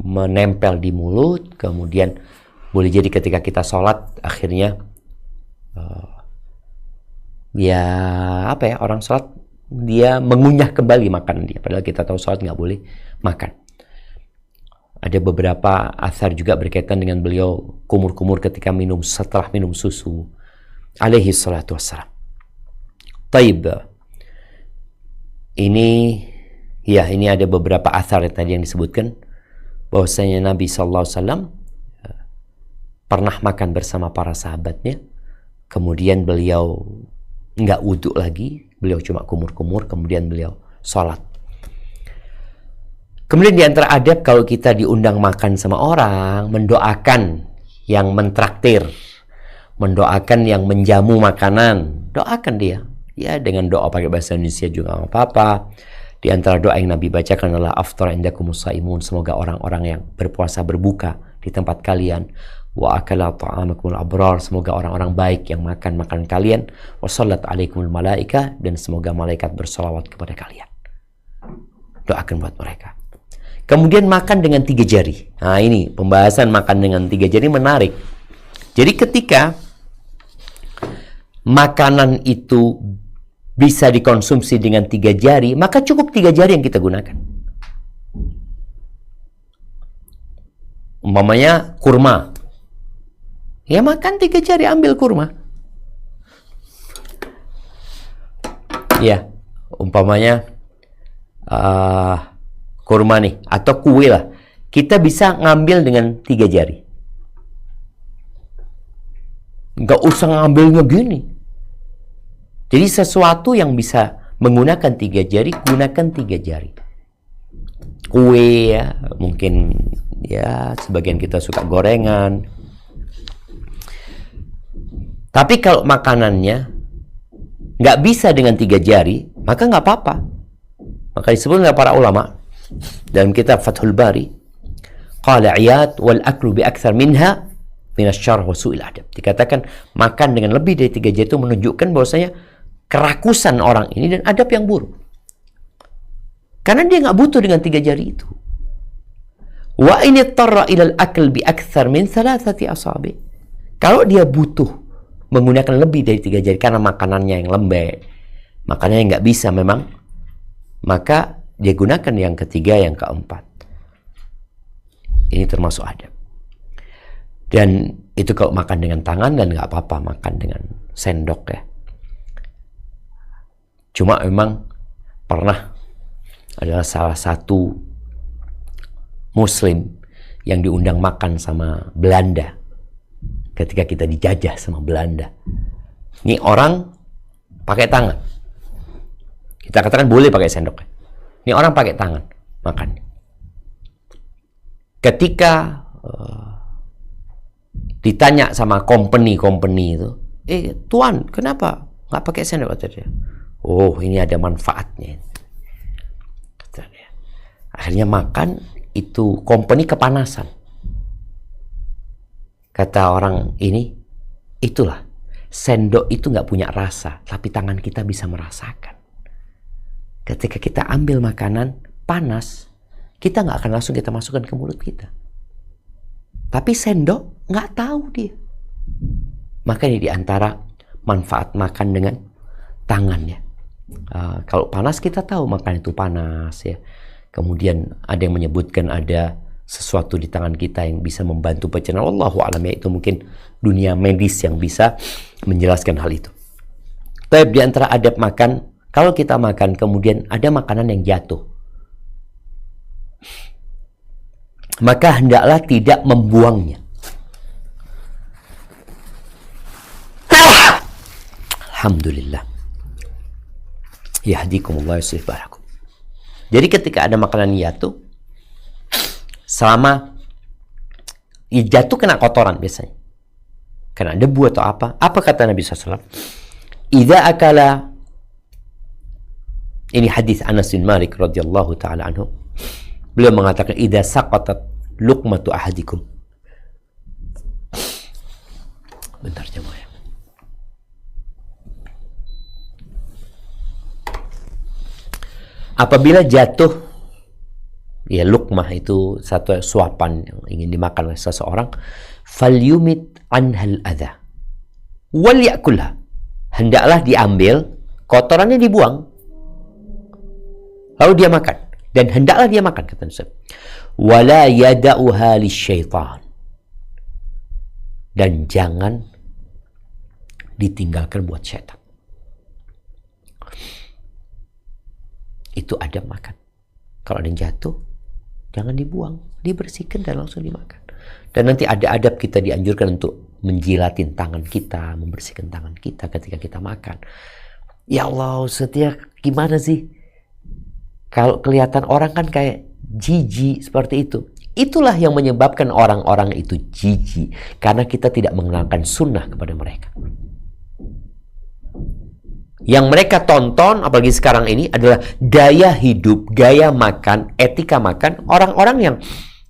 menempel di mulut, kemudian boleh jadi ketika kita sholat akhirnya ya apa ya, orang sholat dia mengunyah kembali makanan dia, padahal kita tahu sholat nggak boleh makan. Ada beberapa athar juga berkaitan dengan beliau kumur-kumur ketika setelah minum susu alaihi salatu wassalam. Taib, ini ada beberapa athar tadi yang disebutkan bahwasanya Nabi SAW pernah makan bersama para sahabatnya, kemudian beliau nggak wudhu lagi, beliau cuma kumur-kumur, kemudian beliau sholat. Kemudian di antara adab kalau kita diundang makan sama orang, mendoakan yang mentraktir, mendoakan yang menjamu makanan, doakan dia. Ya dengan doa pakai bahasa Indonesia juga nggak apa-apa. Di antara doa yang Nabi bacakan adalah aftar indakumus saimun, semoga orang-orang yang berpuasa berbuka di tempat kalian. Wa akala ta'amakumul abrar, semoga orang-orang baik yang makan makanan kalian. Wa sallat alaikumul malaika, dan semoga malaikat bersolawat kepada kalian. Doakan buat mereka. Kemudian makan dengan 3 jari. Nah ini pembahasan makan dengan 3 jari menarik. Jadi ketika makanan itu bisa dikonsumsi dengan 3 jari, maka cukup 3 jari yang kita gunakan. Umpamanya kurma, ya makan 3 jari, ambil kurma. Ya, umpamanya kurma nih, atau kue lah, kita bisa ngambil dengan 3 jari. Nggak usah ngambilnya gini. Jadi sesuatu yang bisa menggunakan 3 jari, gunakan 3 jari. Kue ya, mungkin ya sebagian kita suka gorengan. Tapi kalau makanannya nggak bisa dengan 3 jari, maka nggak apa-apa. Maka disebut oleh para ulama dalam kitab Fathul Bari, qala Iyad wal aklu bi akthar minha min asy-syarh wa su'il adab. Dikatakan makan dengan lebih dari 3 jari itu menunjukkan bahwasanya kerakusan orang ini dan adab yang buruk. Karena dia nggak butuh dengan 3 jari itu. Wa in ittara ila al-akl bi akthar min 3 asabi. Kalau dia butuh menggunakan lebih dari 3 jari karena makanannya yang lembek, makanannya yang nggak bisa memang, maka dia gunakan yang ketiga, yang keempat. Ini termasuk adab. Dan itu kalau makan dengan tangan, dan nggak apa-apa makan dengan sendok ya. Cuma memang pernah adalah salah satu Muslim yang diundang makan sama Belanda ketika kita dijajah sama Belanda. Ini orang pakai tangan. Kita katakan boleh pakai sendok. Ini orang pakai tangan makan. Ketika ditanya sama company itu, tuan kenapa nggak pakai sendok, kata dia. Oh, ini ada manfaatnya. Akhirnya makan, itu company kepanasan. Kata orang ini, itulah sendok itu nggak punya rasa, tapi tangan kita bisa merasakan. Ketika kita ambil makanan panas, kita nggak akan langsung kita masukkan ke mulut kita. Tapi sendok nggak tahu dia. Maka ini diantara manfaat makan dengan tangannya. Kalau panas kita tahu makan itu panas ya. Kemudian ada yang menyebutkan ada sesuatu di tangan kita yang bisa membantu pencernaan. Wallahu a'lam, ya itu mungkin dunia medis yang bisa menjelaskan hal itu. Tapi di antara adab makan, kalau kita makan kemudian ada makanan yang jatuh, maka hendaklah tidak membuangnya. Alhamdulillah. Yahdikumullah yuslih balakum. Jadi ketika ada makanan jatuh, selama jatuh kena kotoran biasanya, kena debu atau apa kata Nabi SAW? Idza akala, ini hadis Anas bin Malik radhiyallahu taala anhu. Beliau mengatakan idza saqatat luqmatu ahadikum. Bentar jemaah ya. Apabila jatuh, ya lukmah itu satu suapan yang ingin dimakan oleh seseorang, falyumit anhal adha wal yakulha, hendaklah diambil, kotorannya dibuang, lalu dia makan, dan hendaklah dia makan, kata Nabi. Wala yada'uha lisyaitan, dan jangan ditinggalkan buat syaitan. Itu adab makan. Kalau ada yang jatuh, jangan dibuang, dibersihkan dan langsung dimakan. Dan nanti ada adab, kita dianjurkan untuk menjilatin tangan kita, membersihkan tangan kita ketika kita makan. Ya Allah, setia gimana sih? Kalau kelihatan orang kan kayak jijik seperti itu. Itulah yang menyebabkan orang-orang itu jijik, karena kita tidak mengenalkan sunnah kepada mereka. Yang mereka tonton, apalagi sekarang ini, adalah gaya hidup, gaya makan, etika makan orang-orang yang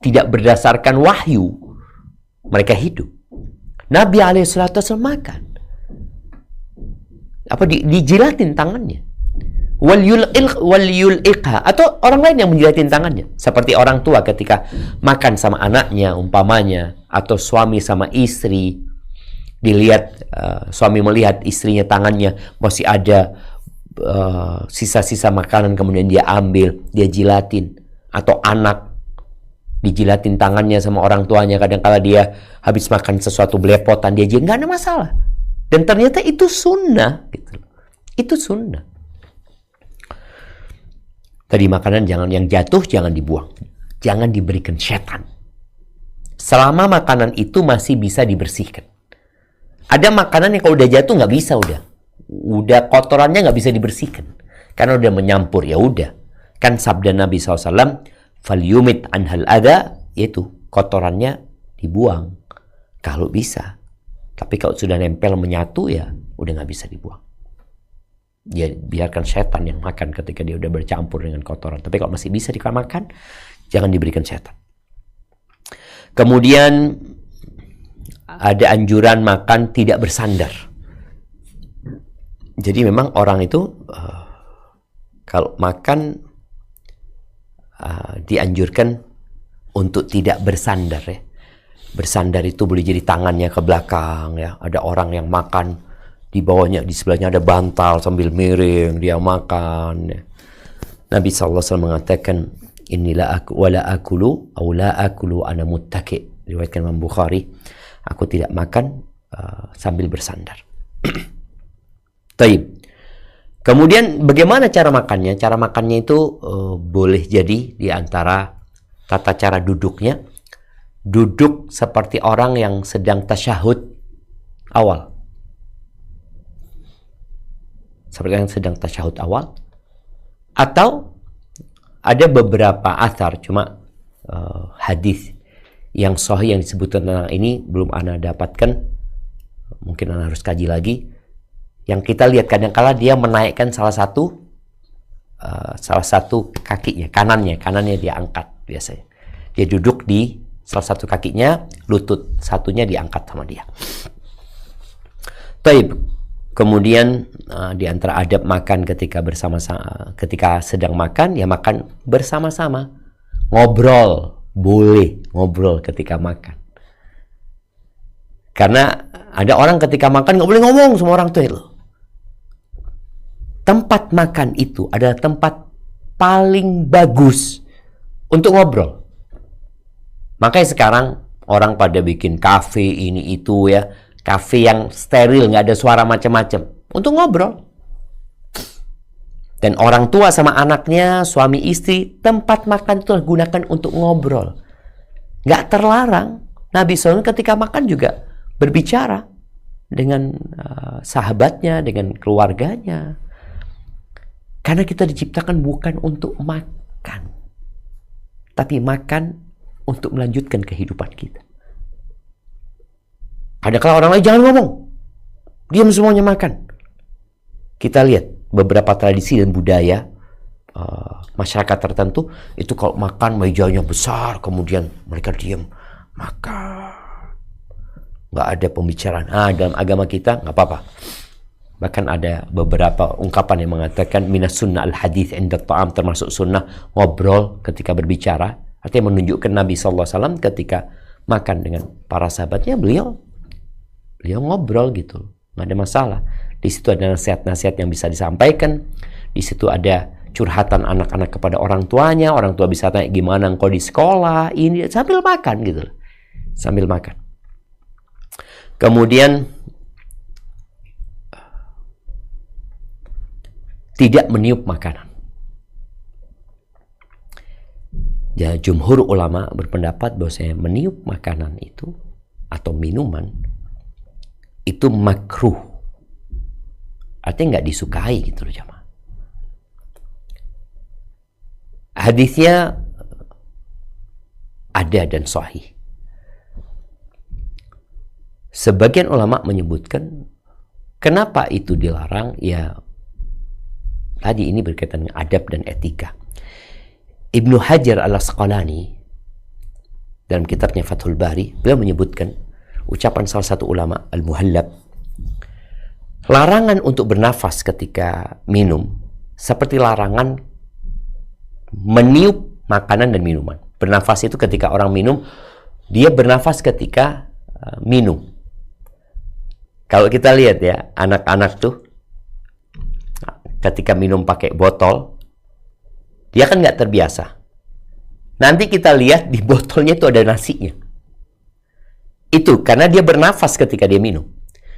tidak berdasarkan wahyu mereka hidup. Nabi SAW makan. Dijilatin tangannya. Wal yul'iqha, atau orang lain yang menjilatin tangannya. Seperti orang tua ketika makan sama anaknya, umpamanya, atau suami sama istri. Dilihat, suami melihat istrinya tangannya masih ada sisa-sisa makanan, kemudian dia ambil, dia jilatin. Atau anak dijilatin tangannya sama orang tuanya, kadang-kala dia habis makan sesuatu belepotan, dia nggak ada masalah. Dan ternyata itu sunnah, gitu. Itu sunnah. Tadi makanan jangan, yang jatuh jangan dibuang, jangan diberikan setan. Selama makanan itu masih bisa dibersihkan. Ada makanan yang kalau udah jatuh nggak bisa, udah kotorannya nggak bisa dibersihkan karena udah menyampur. Ya udah, kan sabda Nabi SAW, falyumit anhal adha, yaitu kotorannya dibuang kalau bisa. Tapi kalau sudah nempel menyatu, ya udah nggak bisa dibuang. Ya biarkan setan yang makan ketika dia udah bercampur dengan kotoran. Tapi kalau masih bisa dimakan, jangan diberikan setan. Kemudian ada anjuran makan tidak bersandar. Jadi memang orang itu kalau makan dianjurkan untuk tidak bersandar, ya. Bersandar itu boleh jadi tangannya ke belakang, ya. Ada orang yang makan di bawahnya, di sebelahnya ada bantal sambil miring dia makan, ya. Nabi SAW mengatakan, inilah aku wala akulu aw la akulu ana muttaki. Riwayatkan Imam Bukhari, aku tidak makan sambil bersandar. Taib. Kemudian bagaimana cara makannya? Cara makannya itu boleh jadi di antara tata cara duduknya, duduk seperti orang yang sedang tasyahud awal. Seperti yang sedang tasyahud awal. Atau ada beberapa athar, cuma hadis yang sahih yang disebutkan tentang ini belum ana dapatkan, mungkin ana harus kaji lagi. Yang kita lihat kadang-kala dia menaikkan salah satu kakinya, kanannya dia angkat biasanya. Dia duduk di salah satu kakinya, lutut satunya diangkat sama dia. Taib. Kemudian di antara adab makan ketika bersama-sama, ketika sedang makan, ya makan bersama-sama. Ngobrol, boleh ngobrol ketika makan. Karena ada orang ketika makan nggak boleh ngomong sama orang tua itu. Tempat makan itu adalah tempat paling bagus untuk ngobrol. Makanya sekarang orang pada bikin kafe ini itu, ya. Kafe yang steril, nggak ada suara macam-macam. Untuk ngobrol. Dan orang tua sama anaknya, suami istri, tempat makan itu gunakan untuk ngobrol. Nggak terlarang. Nabi SAW ketika makan juga berbicara dengan sahabatnya, dengan keluarganya. Karena kita diciptakan bukan untuk makan, tapi makan untuk melanjutkan kehidupan kita. Adakah orang lain jangan ngomong, diam semuanya makan. Kita lihat beberapa tradisi dan budaya masyarakat tertentu itu kalau makan mejanya besar, kemudian mereka diam makan, nggak ada pembicaraan. Dalam agama kita nggak apa-apa, Bahkan ada beberapa ungkapan yang mengatakan minas sunnah al-hadith inda ta'am, termasuk sunnah ngobrol ketika berbicara. Artinya menunjukkan Nabi SAW ketika makan dengan para sahabatnya, beliau ngobrol gitu, nggak ada masalah. Di situ ada nasihat-nasihat yang bisa disampaikan. Di situ ada curhatan anak-anak kepada orang tuanya. Orang tua bisa tanya, gimana engkau di sekolah? Ini sambil makan gitu, sambil makan. Kemudian tidak meniup makanan. Ya, jumhur ulama berpendapat bahwasanya meniup makanan itu atau minuman itu makruh. Artinya nggak disukai gitu loh jamaah. Hadisnya ada dan sahih. Sebagian ulama menyebutkan kenapa itu dilarang, ya tadi ini berkaitan dengan adab dan etika. Ibnu Hajar al-Asqalani dalam kitabnya Fathul Bari, beliau menyebutkan ucapan salah satu ulama, Al-Muhallab, larangan untuk bernafas ketika minum seperti larangan meniup makanan dan minuman. Bernafas itu ketika orang minum, dia bernafas ketika minum. Kalau kita lihat ya, anak-anak tuh ketika minum pakai botol, dia kan nggak terbiasa. Nanti kita lihat di botolnya itu ada nasinya. Itu karena dia bernafas ketika dia minum.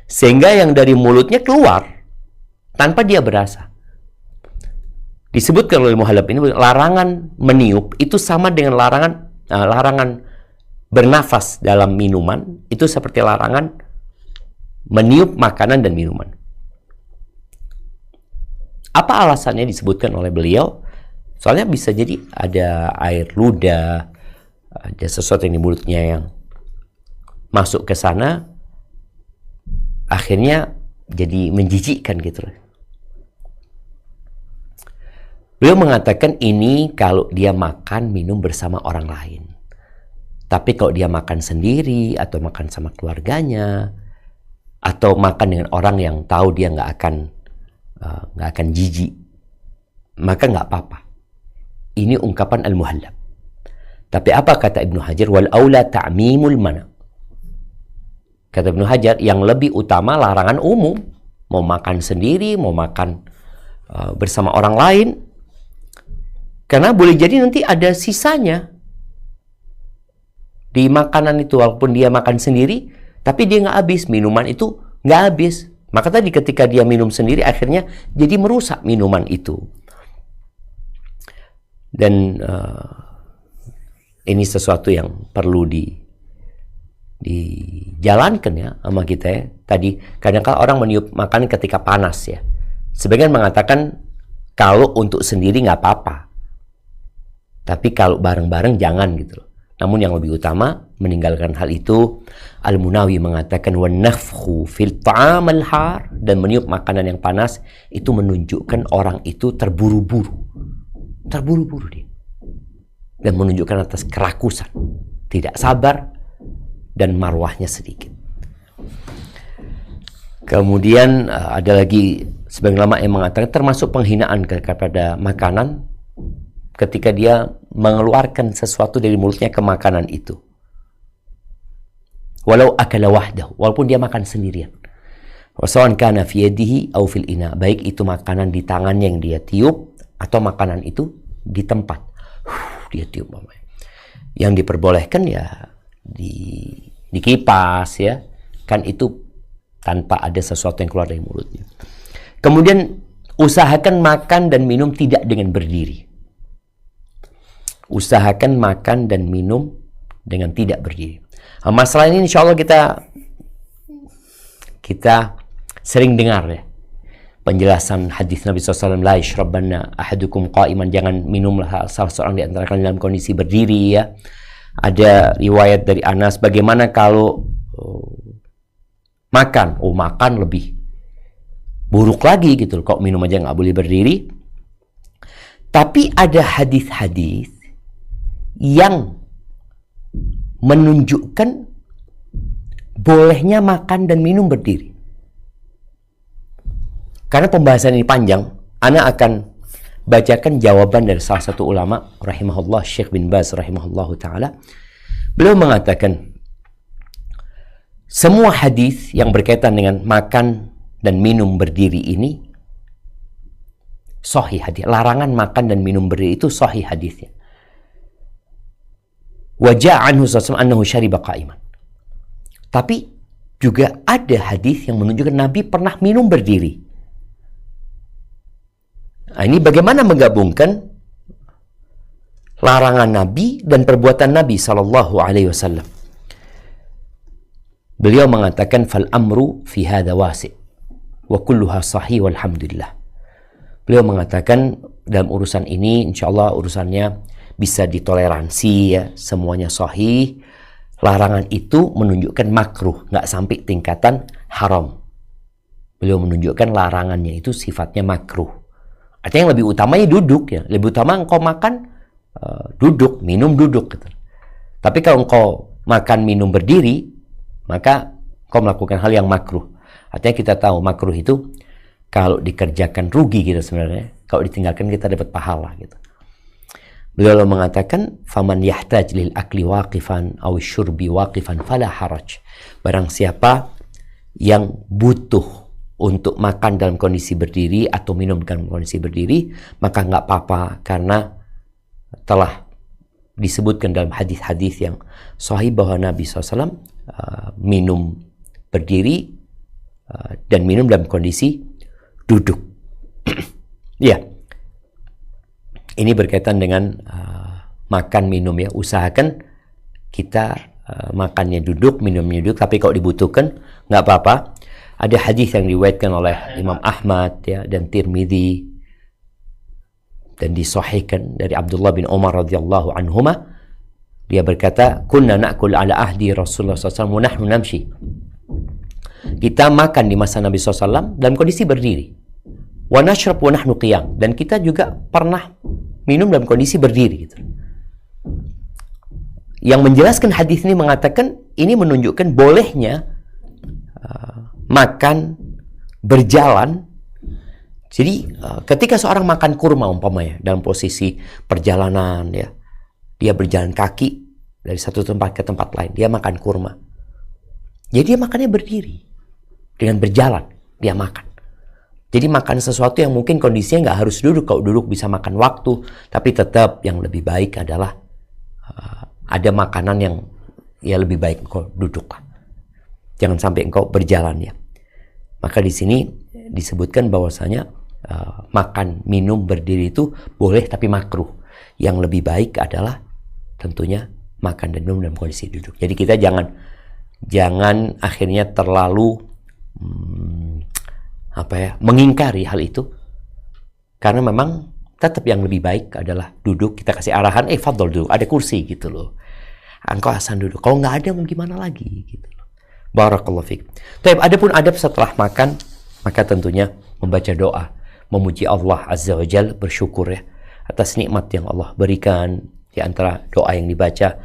Sehingga yang dari mulutnya keluar tanpa dia berasa. Disebutkan oleh Muhallab ini, larangan meniup itu sama dengan larangan bernafas dalam minuman. Itu seperti larangan meniup makanan dan minuman. Apa alasannya disebutkan oleh beliau? Soalnya bisa jadi ada air ludah, ada sesuatu yang di mulutnya yang masuk ke sana, akhirnya jadi menjijikkan gitu. Beliau mengatakan ini kalau dia makan minum bersama orang lain. Tapi kalau dia makan sendiri atau makan sama keluarganya atau makan dengan orang yang tahu dia nggak akan jijik, maka nggak apa-apa. Ini ungkapan Al-Muhallab. Tapi apa kata Ibnu Hajar? Wal aula ta'mimul mana. Kata Ibnu Hajar, yang lebih utama larangan umum. Mau makan sendiri, mau makan bersama orang lain. Karena boleh jadi nanti ada sisanya di makanan itu. Walaupun dia makan sendiri, tapi dia nggak habis. Minuman itu nggak habis. Maka tadi ketika dia minum sendiri, akhirnya jadi merusak minuman itu. Dan ini sesuatu yang perlu dijalankan ya sama kita ya. Tadi kadang-kadang orang meniup makanan ketika panas ya. Sebagian mengatakan kalau untuk sendiri nggak apa-apa, tapi kalau bareng-bareng jangan gitu loh. Namun yang lebih utama meninggalkan hal itu. Al-Munawi mengatakan wanafkhu fil ta'am al-har, dan meniup makanan yang panas itu menunjukkan orang itu terburu-buru dia, dan menunjukkan atas kerakusan, tidak sabar, dan marwahnya sedikit. Kemudian ada lagi sebagian ulama yang mengatakan termasuk penghinaan kepada makanan ketika dia mengeluarkan sesuatu dari mulutnya ke makanan itu, walau akala wahdahu, walaupun dia makan sendirian. Wasawan kana fi yadihi aw fil ina, baik itu makanan di tangannya yang dia tiup atau makanan itu di tempat dia tiup. Yang diperbolehkan ya dikipas ya, kan itu tanpa ada sesuatu yang keluar dari mulutnya. Kemudian usahakan makan dan minum tidak dengan berdiri. Usahakan makan dan minum dengan tidak berdiri. Nah, masalah ini insya Allah kita sering dengar ya, penjelasan hadis Nabi SAW, la yashrabanna ahadukum qa'iman, jangan minumlah salah seorang di antara kalian dalam kondisi berdiri ya. Ada riwayat dari Anas, bagaimana kalau makan lebih buruk lagi gitu, kok minum aja nggak boleh berdiri. Tapi ada hadis-hadis yang menunjukkan bolehnya makan dan minum berdiri. Karena pembahasan ini panjang, ana akan bacakan jawaban dari salah satu ulama rahimahullah, Syekh bin Baz rahimahullahu taala. Beliau mengatakan semua hadis yang berkaitan dengan makan dan minum berdiri ini sahih hadis. Larangan makan dan minum berdiri itu sahih hadisnya. Wa ja'a anhu sallallahu annahu syariba qa'iman. Tapi juga ada hadis yang menunjukkan Nabi pernah minum berdiri. Nah, ini bagaimana menggabungkan larangan Nabi dan perbuatan Nabi sallallahu alaihi wasallam. Beliau mengatakan fal amru fi hadha wasi' wa kulluha sahih walhamdulillah. Beliau mengatakan dalam urusan ini insyaallah urusannya bisa ditoleransi ya, semuanya sahih. Larangan itu menunjukkan makruh, nggak sampai tingkatan haram. Beliau menunjukkan larangannya itu sifatnya makruh. Artinya yang lebih utamanya duduk ya, lebih utama engkau makan duduk, minum duduk gitu. Tapi kalau engkau makan minum berdiri, maka kau melakukan hal yang makruh. Artinya kita tahu makruh itu kalau dikerjakan rugi kita sebenarnya, kalau ditinggalkan kita dapat pahala gitu. Beliau mengatakan faman yahtaj lil akli waqifan aw syurbi waqifan fala haraj. Barang siapa yang butuh untuk makan dalam kondisi berdiri atau minum dalam kondisi berdiri, maka nggak apa-apa karena telah disebutkan dalam hadis-hadis yang sahih bahwa Nabi SAW minum berdiri dan minum dalam kondisi duduk. Ya, ini berkaitan dengan makan minum ya. Usahakan kita makannya duduk, minumnya duduk. Tapi kalau dibutuhkan nggak apa-apa. Ada hadis yang diriwayatkan oleh Imam Ahmad ya dan Tirmidzi dan disahihkan dari Abdullah bin Umar radhiyallahu anhuma. Dia berkata, "Kunna na'kul ala ahdi Rasulullah SAW wa nahnu namshi." Kita makan di masa Nabi SAW dalam kondisi berdiri. Wa nashrab wa nahnu qiyam, dan kita juga pernah minum dalam kondisi berdiri gitu. Yang menjelaskan hadis ini mengatakan ini menunjukkan bolehnya makan berjalan. Jadi ketika seorang makan kurma umpamanya dalam posisi perjalanan ya, dia berjalan kaki dari satu tempat ke tempat lain, dia makan kurma. Jadi dia makannya berdiri. Dengan berjalan dia makan. Jadi makan sesuatu yang mungkin kondisinya nggak harus duduk. Kalau duduk bisa makan waktu, tapi tetap yang lebih baik adalah ada makanan yang ya lebih baik engkau duduk lah. Jangan sampai engkau berjalan ya. Maka di sini disebutkan bahwasanya makan minum berdiri itu boleh tapi makruh. Yang lebih baik adalah tentunya makan dan minum dalam kondisi duduk. Jadi kita jangan akhirnya terlalu mengingkari hal itu. Karena memang tetap yang lebih baik adalah duduk. Kita kasih arahan, fadhol duduk, ada kursi gitu loh. Engkau asan duduk. Kalau nggak ada gimana lagi gitu. Barakallahu fiik. Tapi adapun adab setelah makan, maka tentunya membaca doa, memuji Allah Azza wa Jalla, bersyukur ya atas nikmat yang Allah berikan. Di antara doa yang dibaca,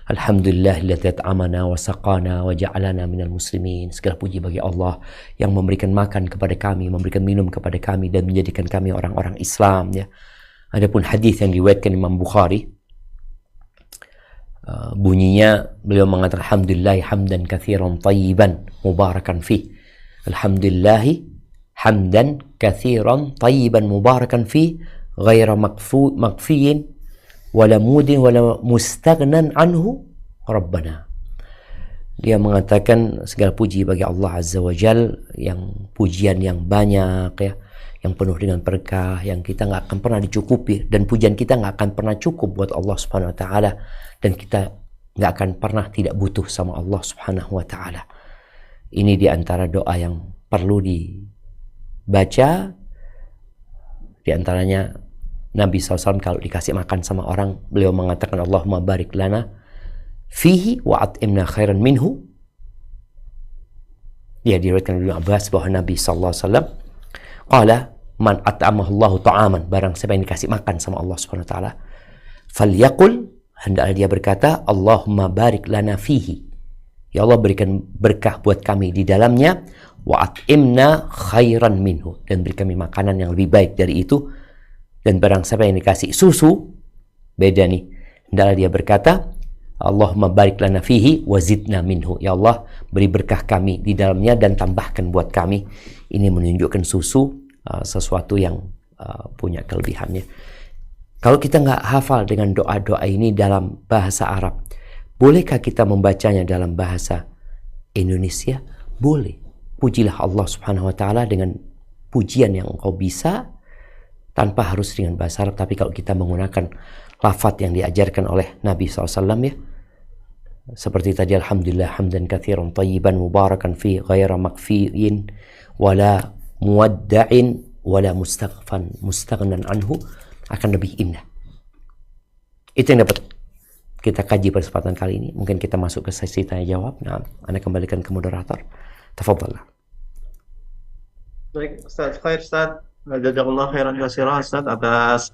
Alhamdulillahilladzi at'amana wa saqana wa ja'alana minal muslimin. Segala puji bagi Allah yang memberikan makan kepada kami, memberikan minum kepada kami, dan menjadikan kami orang-orang Islam ya. Adapun hadis yang diriwayatkan Imam Bukhari, bunyinya beliau mengatakan alhamdulillah hamdan katsiran thayyiban mubarakan fi. Alhamdulillah hamdan katsiran thayyiban mubarakan fi ghaira makfiyin wala mudin wala mustaghnan anhu rabbana. Dia mengatakan segala puji bagi Allah Azza wa Jal, yang pujian yang banyak ya, yang penuh dengan berkah, yang kita nggak akan pernah dicukupi, dan pujian kita nggak akan pernah cukup buat Allah Subhanahu wa Ta'ala, dan kita nggak akan pernah tidak butuh sama Allah Subhanahu wa Ta'ala. Ini diantara doa yang perlu dibaca. Di antaranya Nabi SAW kalau dikasih makan sama orang, beliau mengatakan Allahumma barik lana fihi wa at'imna khairan minhu. Dia diriwayatkan dari Abbas bahwa Nabi SAW qala man at'amahullahu ta'aman, barang siapa yang dikasih makan sama Allah Subhanahu wa Ta'ala, falyaqul, hendaklah dia berkata, Allahumma barik lana fihi, ya Allah berikan berkah buat kami di dalamnya, wa at'imna khairan minhu, dan beri kami makanan yang lebih baik dari itu. Dan barang siapa yang dikasih susu, beda nih, hendaklah dia berkata, Allahumma barik lana fihi wa zidna minhu. Ya Allah, beri berkah kami di dalamnya dan tambahkan buat kami. Ini menunjukkan susu sesuatu yang punya kelebihannya. Kalau kita nggak hafal dengan doa-doa ini dalam bahasa Arab, bolehkah kita membacanya dalam bahasa Indonesia? Boleh. Pujilah Allah Subhanahu wa Ta'ala dengan pujian yang engkau bisa, tanpa harus dengan bahasa Arab. Tapi kalau kita menggunakan lafaz yang diajarkan oleh Nabi SAW, ya, seperti tadi, alhamdulillah hamdan katsiran tayyiban mubarakan fi ghaira makfiin wala muwadda'in wala mustaghnan anhu, akan lebih indah. Itu yang dapat kita kaji pada kesempatan kali ini. Mungkin kita masuk ke sesi tanya jawab. Nah, Anda kembalikan ke moderator. Tafadhal. Baik, Ustaz. Khair, Ustaz. Jazakallah khairan katsiran, Ustaz, atas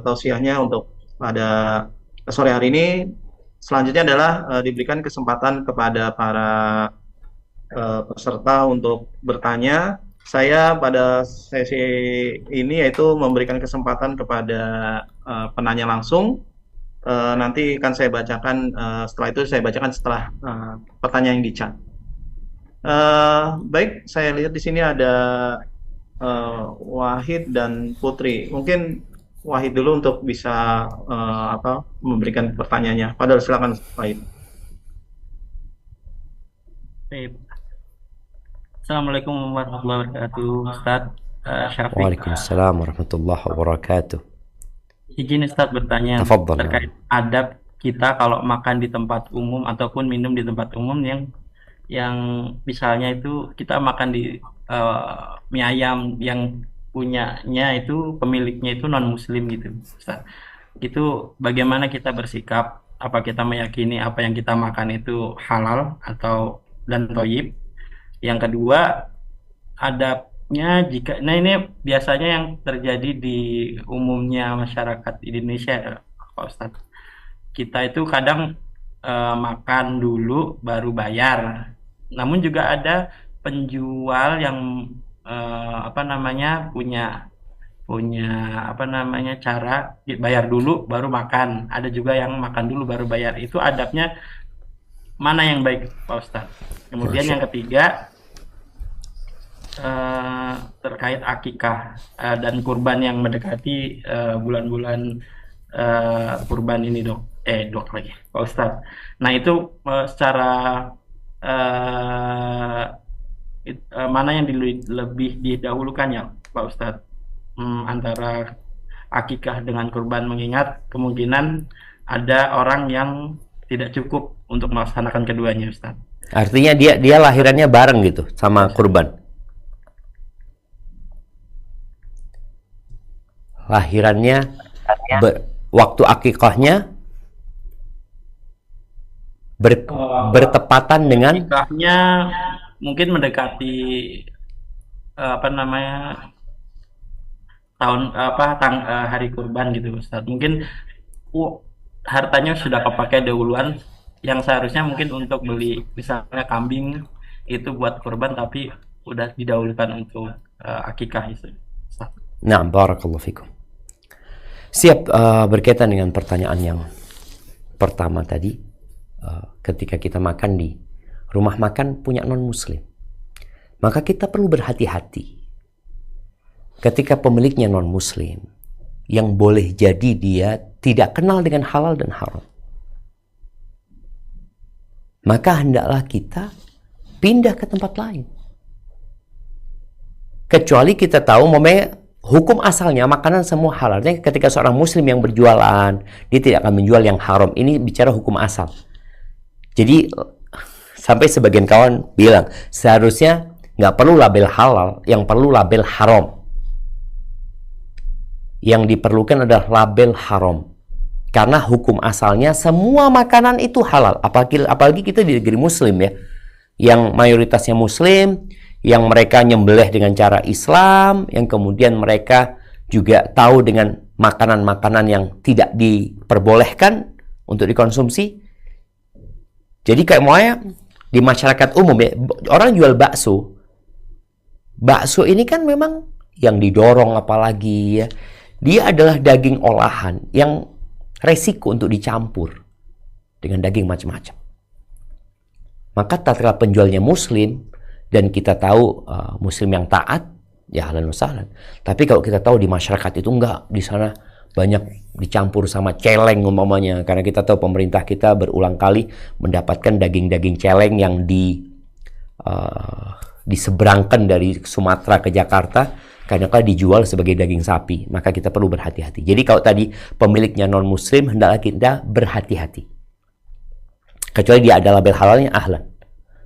tausiahnya untuk pada sore hari ini. Selanjutnya adalah diberikan kesempatan kepada para peserta untuk bertanya. Saya pada sesi ini yaitu memberikan kesempatan kepada penanya langsung. Nanti akan saya bacakan, setelah itu saya bacakan setelah pertanyaan yang di chat. Baik, saya lihat di sini ada Wahid dan Putri. Mungkin Wahid dulu untuk bisa memberikan pertanyaannya. Padahal silakan Wahid. Assalamualaikum warahmatullahi wabarakatuh, Ustaz Syafiq. Waalaikumsalam warahmatullahi wabarakatuh. Izin Ustaz bertanya Tafadhal. terkait adab kita kalau makan di tempat umum ataupun minum di tempat umum yang misalnya itu kita makan di mie ayam yang punyanya itu pemiliknya itu non muslim gitu, Ustaz. Itu bagaimana kita bersikap? Apa kita meyakini apa yang kita makan itu halal atau dan thayyib? Yang kedua, adabnya nah ini biasanya yang terjadi di umumnya masyarakat Indonesia, Pak Ustadz. Kita itu kadang makan dulu baru bayar. Namun juga ada penjual yang punya cara bayar dulu baru makan. Ada juga yang makan dulu baru bayar. Itu adabnya mana yang baik, Pak Ustadz? Kemudian yang ketiga, terkait akikah dan kurban yang mendekati bulan-bulan kurban ini, dok lagi, Pak Ustadz. Nah itu secara mana yang lebih didahulukan ya, Pak Ustadz, antara akikah dengan kurban, mengingat kemungkinan ada orang yang tidak cukup untuk melaksanakan keduanya, Ustadz. Artinya dia lahirannya bareng gitu sama kurban. Lahirannya waktu akikahnya bertepatan dengan akikahnya mungkin mendekati hari kurban gitu, Ustaz. Mungkin hartanya sudah kepakai dahuluan yang seharusnya mungkin untuk beli misalnya kambing itu buat kurban, tapi udah didahulukan untuk akikah itu, Ustaz. Nah, barakallahu fikum. Siap. Berkaitan dengan pertanyaan yang pertama tadi, ketika kita makan di rumah makan punya non muslim, maka kita perlu berhati-hati ketika pemiliknya non muslim, yang boleh jadi dia tidak kenal dengan halal dan haram. Maka hendaklah kita pindah ke tempat lain, kecuali kita tahu hukum asalnya makanan semua halal. Jadi ketika seorang muslim yang berjualan, dia tidak akan menjual yang haram. Ini bicara hukum asal. Jadi sampai sebagian kawan bilang seharusnya nggak perlu label halal, yang perlu label haram. Yang diperlukan adalah label haram, karena hukum asalnya semua makanan itu halal. Apalagi kita di negeri muslim ya, yang mayoritasnya muslim, yang mereka nyembelih dengan cara Islam, yang kemudian mereka juga tahu dengan makanan-makanan yang tidak diperbolehkan untuk dikonsumsi. Jadi kayak di masyarakat umum ya, orang jual bakso Bakso ini kan memang yang didorong, apalagi ya, dia adalah daging olahan yang resiko untuk dicampur dengan daging macam-macam. Maka tatkala penjualnya muslim dan kita tahu muslim yang taat, ya ahlan wa sahlan. Tapi kalau kita tahu di masyarakat itu enggak, di sana banyak dicampur sama celeng umpamanya, karena kita tahu pemerintah kita berulang kali mendapatkan daging-daging celeng yang diseberangkan dari Sumatera ke Jakarta karena dijual sebagai daging sapi. Maka kita perlu berhati-hati. Jadi kalau tadi pemiliknya non muslim, hendaklah kita berhati-hati. Kecuali dia ada label halalnya, ahlan.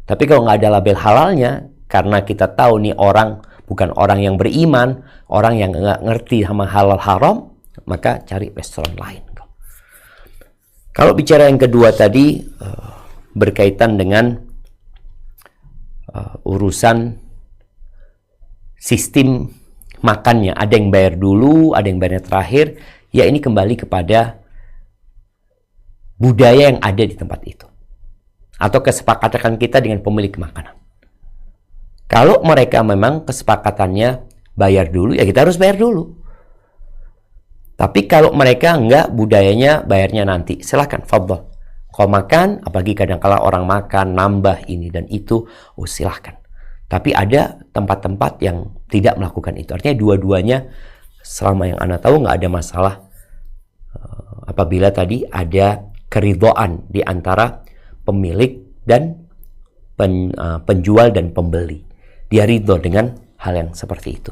Tapi kalau nggak ada label halalnya, karena kita tahu nih orang bukan orang yang beriman, orang yang nggak ngerti sama halal haram, maka cari restoran lain. Kalau bicara yang kedua tadi berkaitan dengan urusan sistem makannya, ada yang bayar dulu, ada yang bayarnya terakhir, ya ini kembali kepada budaya yang ada di tempat itu atau kesepakatan kita dengan pemilik makanan. Kalau mereka memang kesepakatannya bayar dulu, ya kita harus bayar dulu. Tapi kalau mereka enggak, budayanya bayarnya nanti, silahkan, fadhol. Kalau makan, apalagi kadang-kala orang makan, nambah ini dan itu, silahkan. Tapi ada tempat-tempat yang tidak melakukan itu. Artinya dua-duanya, selama yang Anda tahu, nggak ada masalah. Apabila tadi ada keridhaan di antara pemilik dan penjual dan pembeli. Dia ridho dengan hal yang seperti itu.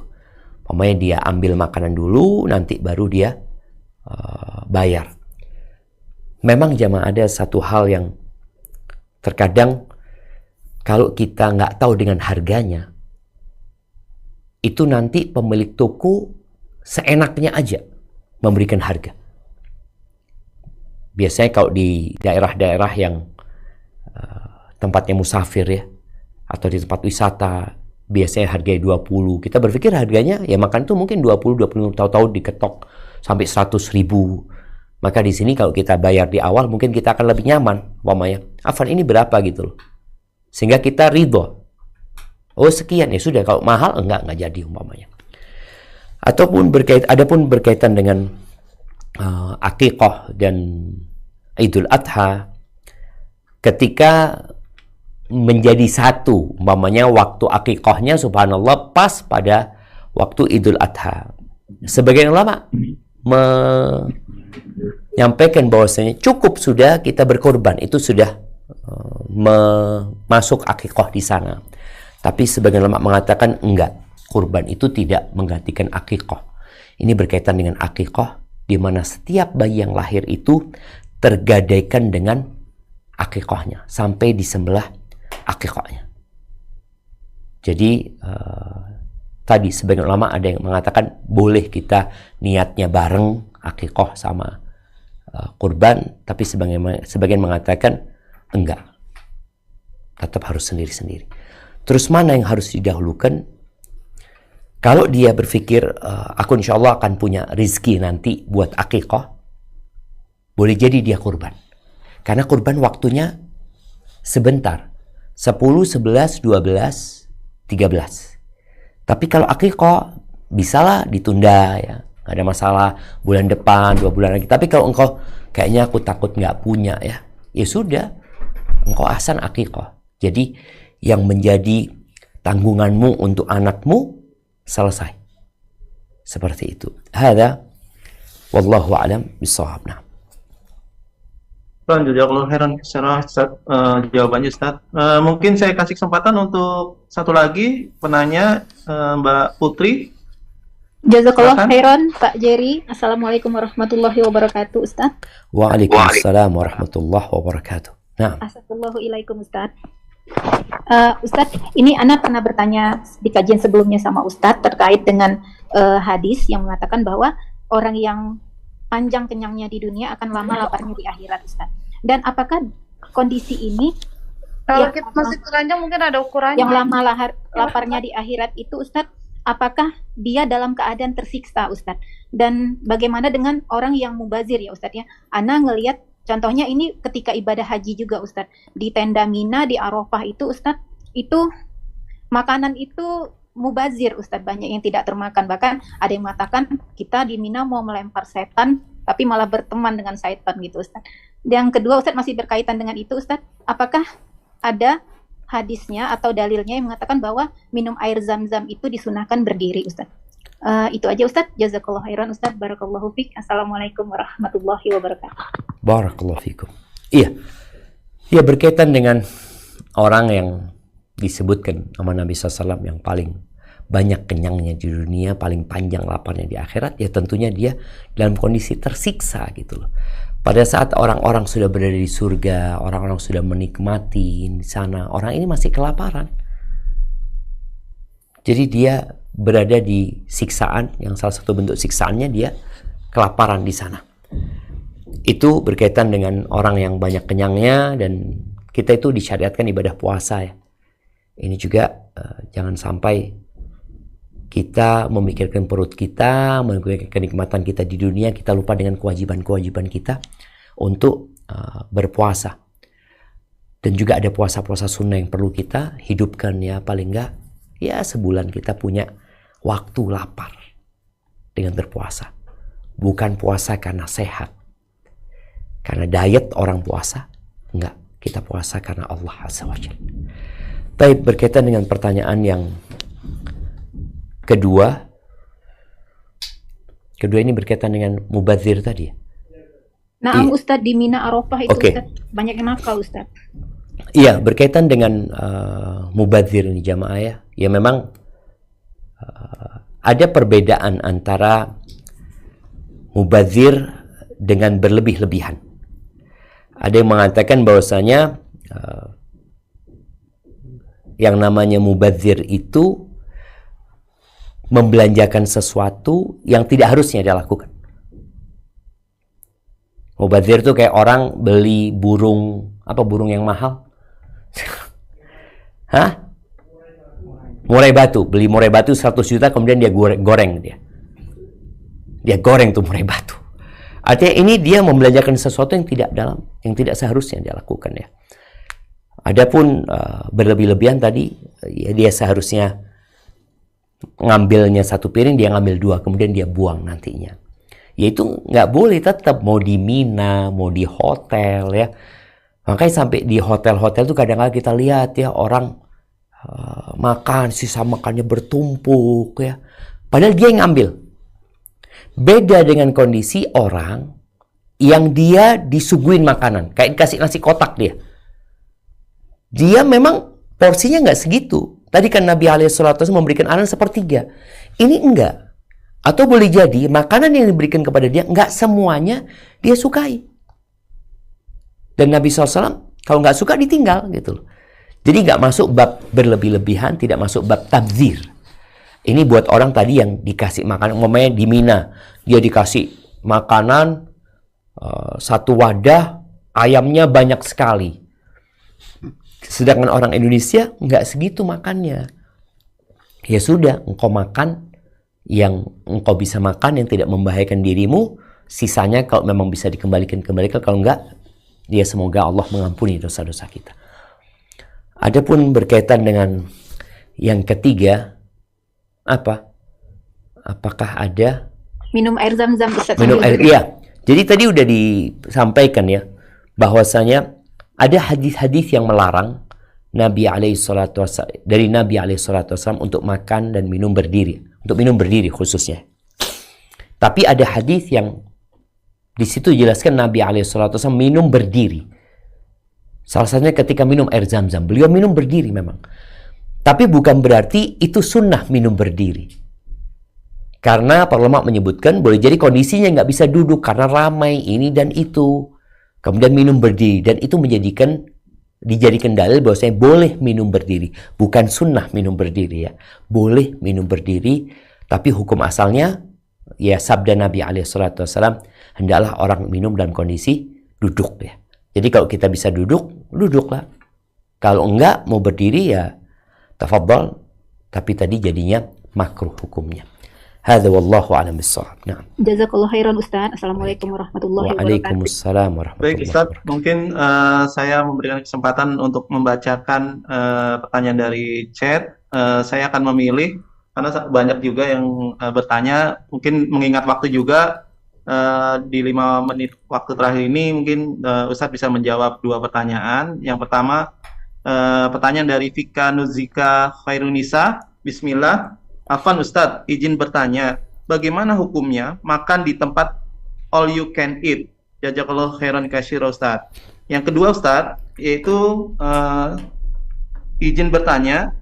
Pokoknya dia ambil makanan dulu, nanti baru dia bayar. Memang jamaah ada satu hal yang terkadang kalau kita nggak tahu dengan harganya, itu nanti pemilik toko seenaknya aja memberikan harga. Biasanya kalau di daerah-daerah yang tempatnya musafir ya, atau di tempat wisata, biasanya harganya 20. Kita berpikir harganya ya makan itu mungkin 20 tahu-tahu diketok sampai 100.000. Maka di sini kalau kita bayar di awal mungkin kita akan lebih nyaman, umpamanya. Afan ini berapa gitu loh. Sehingga kita ridho. Oh sekian, ya sudah, kalau mahal enggak jadi umpamanya. Ataupun berkaitan dengan akikah dan Idul Adha, ketika menjadi satu, umpamanya waktu akikahnya subhanallah pas pada waktu Idul Adha. Sebagian ulama menyampaikan bahwasanya cukup sudah kita berkorban, itu sudah masuk akikah di sana. Tapi sebagian ulama mengatakan enggak, kurban itu tidak menggantikan akikah. Ini berkaitan dengan akikah, di mana setiap bayi yang lahir itu tergadaikan dengan akikahnya sampai disembelih akikahnya. Jadi tadi sebagian ulama ada yang mengatakan boleh kita niatnya bareng akikah sama kurban, tapi sebagian mengatakan enggak, tetap harus sendiri-sendiri. Terus mana yang harus didahulukan? Kalau dia berpikir aku insya Allah akan punya rizki nanti buat akikah, boleh jadi dia kurban, karena kurban waktunya sebentar, 10, 11, 12, 13. Tapi kalau akikah bisalah ditunda ya, nggak ada masalah, bulan depan, 2 bulan lagi. Tapi kalau engkau kayaknya aku takut nggak punya ya sudah, engkau ahsan akikah. Jadi yang menjadi tanggunganmu untuk anakmu selesai. Seperti itu. Hadza wallahu a'lam bishawab. Nah. Jazakallahu khairan jawabannya Ustaz. Mungkin saya kasih kesempatan untuk satu lagi penanya, Mbak Putri. Jazakallahu khairan Pak Jerry. Assalamualaikum warahmatullahi wabarakatuh Ustaz. Waalaikumsalam warahmatullahi wabarakatuh. Nah. Assalamualaikum Ustaz. Ustaz, ini Ana pernah bertanya di kajian sebelumnya sama Ustaz terkait dengan hadis yang mengatakan bahwa orang yang panjang kenyangnya di dunia akan lama laparnya di akhirat, Ustaz. Dan apakah kondisi ini kalau kita masih telanjang mungkin ada ukurannya. Yang lama laparnya di akhirat itu, Ustaz, apakah dia dalam keadaan tersiksa, Ustaz? Dan bagaimana dengan orang yang mubazir ya, Ustaz ya? Ana ngelihat contohnya ini ketika ibadah haji juga, Ustaz. Di tenda Mina, di Arafah itu, Ustaz, itu makanan itu mubazir Ustadz, banyak yang tidak termakan. Bahkan ada yang mengatakan kita di Mina mau melempar setan tapi malah berteman dengan setan gitu Ustadz. Yang kedua Ustadz, masih berkaitan dengan itu Ustadz, apakah ada hadisnya atau dalilnya yang mengatakan bahwa minum air zam-zam itu disunahkan berdiri Ustadz? Itu aja Ustadz. Jazakallah khairan Ustadz. Barakallahu fiik. Assalamualaikum warahmatullahi wabarakatuh. Barakallahu fikum. Iya. Ya, berkaitan dengan orang yang disebutkan sama Nabi SAW yang paling banyak kenyangnya di dunia, paling panjang laparnya di akhirat, ya tentunya dia dalam kondisi tersiksa gitu loh. Pada saat orang-orang sudah berada di surga, orang-orang sudah menikmati di sana, orang ini masih kelaparan. Jadi dia berada di siksaan, yang salah satu bentuk siksaannya dia kelaparan di sana. Itu berkaitan dengan orang yang banyak kenyangnya, dan kita itu disyariatkan ibadah puasa ya. Ini juga jangan sampai kita memikirkan perut kita, memikirkan kenikmatan kita di dunia, kita lupa dengan kewajiban-kewajiban kita untuk berpuasa. Dan juga ada puasa-puasa sunnah yang perlu kita hidupkan ya, paling enggak ya sebulan kita punya waktu lapar dengan berpuasa. Bukan puasa karena sehat, karena diet orang puasa, enggak, kita puasa karena Allah Azza wa Jalla. Baik, berkaitan dengan pertanyaan yang kedua ini berkaitan dengan mubazir tadi ya. Nah, Iya. Ustadz, di Mina Arafah itu Oke. Ustadz, banyak yang nakal Ustadz. Iya, berkaitan dengan mubazir ini jamaah ya. Ya memang ada perbedaan antara mubazir dengan berlebih-lebihan. Ada yang mengatakan bahwasanya yang namanya mubazir itu membelanjakan sesuatu yang tidak harusnya dia lakukan. Mubazir itu kayak orang beli burung, apa burung yang mahal? Hah? Murai batu, beli murai batu 100 juta kemudian dia goreng dia. Dia goreng tuh murai batu. Artinya ini dia membelanjakan sesuatu yang tidak seharusnya dia lakukan ya. Adapun berlebih-lebihan tadi, ya dia seharusnya ngambilnya satu piring, dia ngambil 2, kemudian dia buang nantinya. Ya itu nggak boleh, tetap mau di Mina, mau di hotel ya. Makanya sampai di hotel-hotel tuh kadang-kadang kita lihat ya orang makan, sisa makannya bertumpuk ya. Padahal dia yang ngambil. Beda dengan kondisi orang yang dia disuguhin makanan, kayak dikasih nasi kotak dia. Dia memang porsinya nggak segitu. Tadi kan Nabi SAW memberikan anak sepertiga. Ini enggak. Atau boleh jadi makanan yang diberikan kepada dia nggak semuanya dia sukai. Dan Nabi SAW kalau nggak suka ditinggal gitu loh. Jadi nggak masuk bab berlebih-lebihan, tidak masuk bab tabdzir. Ini buat orang tadi yang dikasih makanan, umpamanya di Mina, dia dikasih makanan satu wadah, ayamnya banyak sekali. Sedangkan orang Indonesia nggak segitu makannya. Ya sudah, engkau makan yang engkau bisa makan, yang tidak membahayakan dirimu. Sisanya kalau memang bisa dikembalikan. Kalau enggak, ya semoga Allah mengampuni dosa-dosa kita. Adapun berkaitan dengan yang ketiga, apa? Apakah ada Minum air zam-zam Ustadz. minum air? Iya. Jadi tadi udah disampaikan ya, bahwasanya ada hadis-hadis yang melarang Nabi dari Nabi SAW untuk makan dan minum berdiri, untuk minum berdiri khususnya. Tapi ada hadis yang di situ jelaskan Nabi SAW minum berdiri. Salah satunya ketika minum air zam-zam, beliau minum berdiri memang. Tapi bukan berarti itu sunnah minum berdiri. Karena para ulama menyebutkan boleh jadi kondisinya nggak bisa duduk karena ramai ini dan itu. Kemudian minum berdiri, dan itu dijadikan dalil bahwasanya boleh minum berdiri, bukan sunnah minum berdiri ya, boleh minum berdiri, tapi hukum asalnya ya sabda Nabi SAW, hendaklah orang minum dalam kondisi duduk ya. Jadi kalau kita bisa duduk, duduklah. Kalau enggak mau berdiri ya tafadhal, tapi tadi jadinya makruh hukumnya. Hadza wallahu a'lam bissawab. Nah. Jazakallahu khairan Ustaz. Assalamualaikum warahmatullahi wabarakatuh. Waalaikumsalam warahmatullahi Baik Ustaz, wabarakatuh. mungkin saya memberikan kesempatan untuk membacakan pertanyaan dari chat. saya akan memilih karena banyak juga yang bertanya, mungkin mengingat waktu juga di 5 menit waktu terakhir ini mungkin Ustadz bisa menjawab 2 pertanyaan. Yang pertama, pertanyaan dari Vika Nuzika Khairunisa. Bismillah. Afwan Ustadz, izin bertanya, bagaimana hukumnya makan di tempat all you can eat? Jazakallahu khairan katsira Ustadz. Yang kedua Ustadz, yaitu izin bertanya,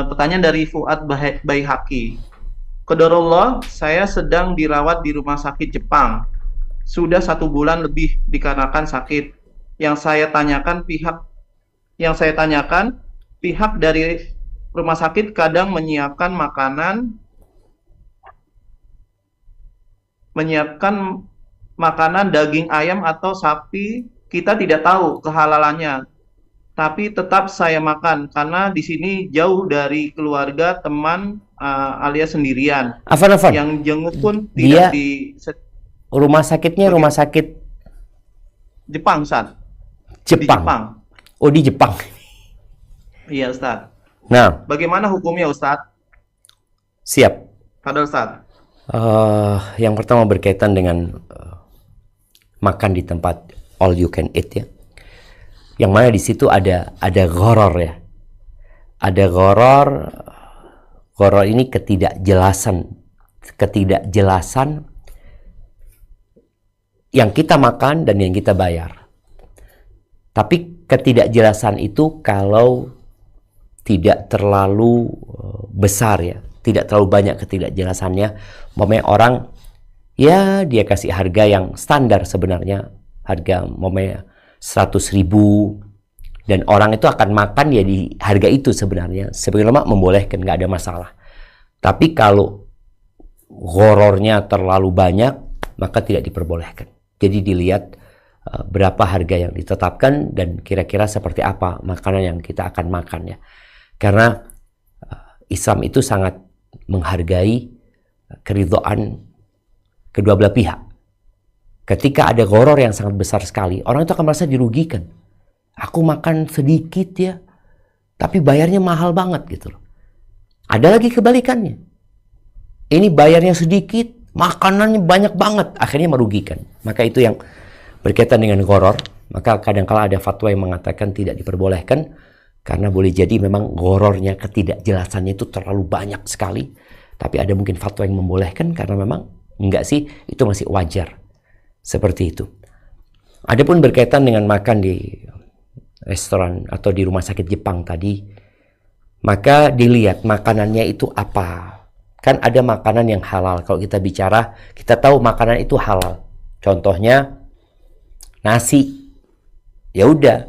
pertanyaan dari Fuad Baihaqi. Qadarullah, saya sedang dirawat di rumah sakit Jepang. Sudah 1 bulan lebih dikarenakan sakit. Yang saya tanyakan pihak dari rumah sakit kadang menyiapkan makanan daging ayam atau sapi, kita tidak tahu kehalalannya. Tapi tetap saya makan karena di sini jauh dari keluarga, teman, alias sendirian. Afan. Yang jenguk pun Dia tidak di rumah sakitnya rumah sakit Jepang, Ustaz. Di Jepang. Jepang. Oh, di Jepang. Iya, Ustaz. Nah, Bagaimana hukumnya, Ustaz? siap. Fadal, Ustaz. Yang pertama berkaitan dengan makan di tempat all you can eat ya. Yang mana di situ ada gharar ya. Ada gharar ini ketidakjelasan yang kita makan dan yang kita bayar. Tapi ketidakjelasan itu kalau tidak terlalu besar ya, tidak terlalu banyak ketidakjelasannya. Umpamanya orang ya dia kasih harga yang standar sebenarnya, harga umpamanya 100.000 dan orang itu akan makan ya di harga itu sebenarnya. Sebagian ulama membolehkan, nggak ada masalah. Tapi kalau horornya terlalu banyak maka tidak diperbolehkan. Jadi dilihat berapa harga yang ditetapkan dan kira-kira seperti apa makanan yang kita akan makan ya. Karena Islam itu sangat menghargai keridhaan kedua belah pihak. Ketika ada gharar yang sangat besar sekali, orang itu akan merasa dirugikan. Aku makan sedikit ya, tapi bayarnya mahal banget gitu loh. Ada lagi kebalikannya. Ini bayarnya sedikit, makanannya banyak banget, akhirnya merugikan. Maka itu yang berkaitan dengan gharar. Maka kadang-kala ada fatwa yang mengatakan tidak diperbolehkan. Karena boleh jadi memang ghararnya, ketidakjelasannya itu terlalu banyak sekali. Tapi ada mungkin fatwa yang membolehkan karena memang enggak sih, itu masih wajar. Seperti itu. Adapun berkaitan dengan makan di restoran atau di rumah sakit Jepang tadi, maka dilihat makanannya itu apa. Kan ada makanan yang halal. Kalau kita bicara, kita tahu makanan itu halal. Contohnya nasi. Ya udah.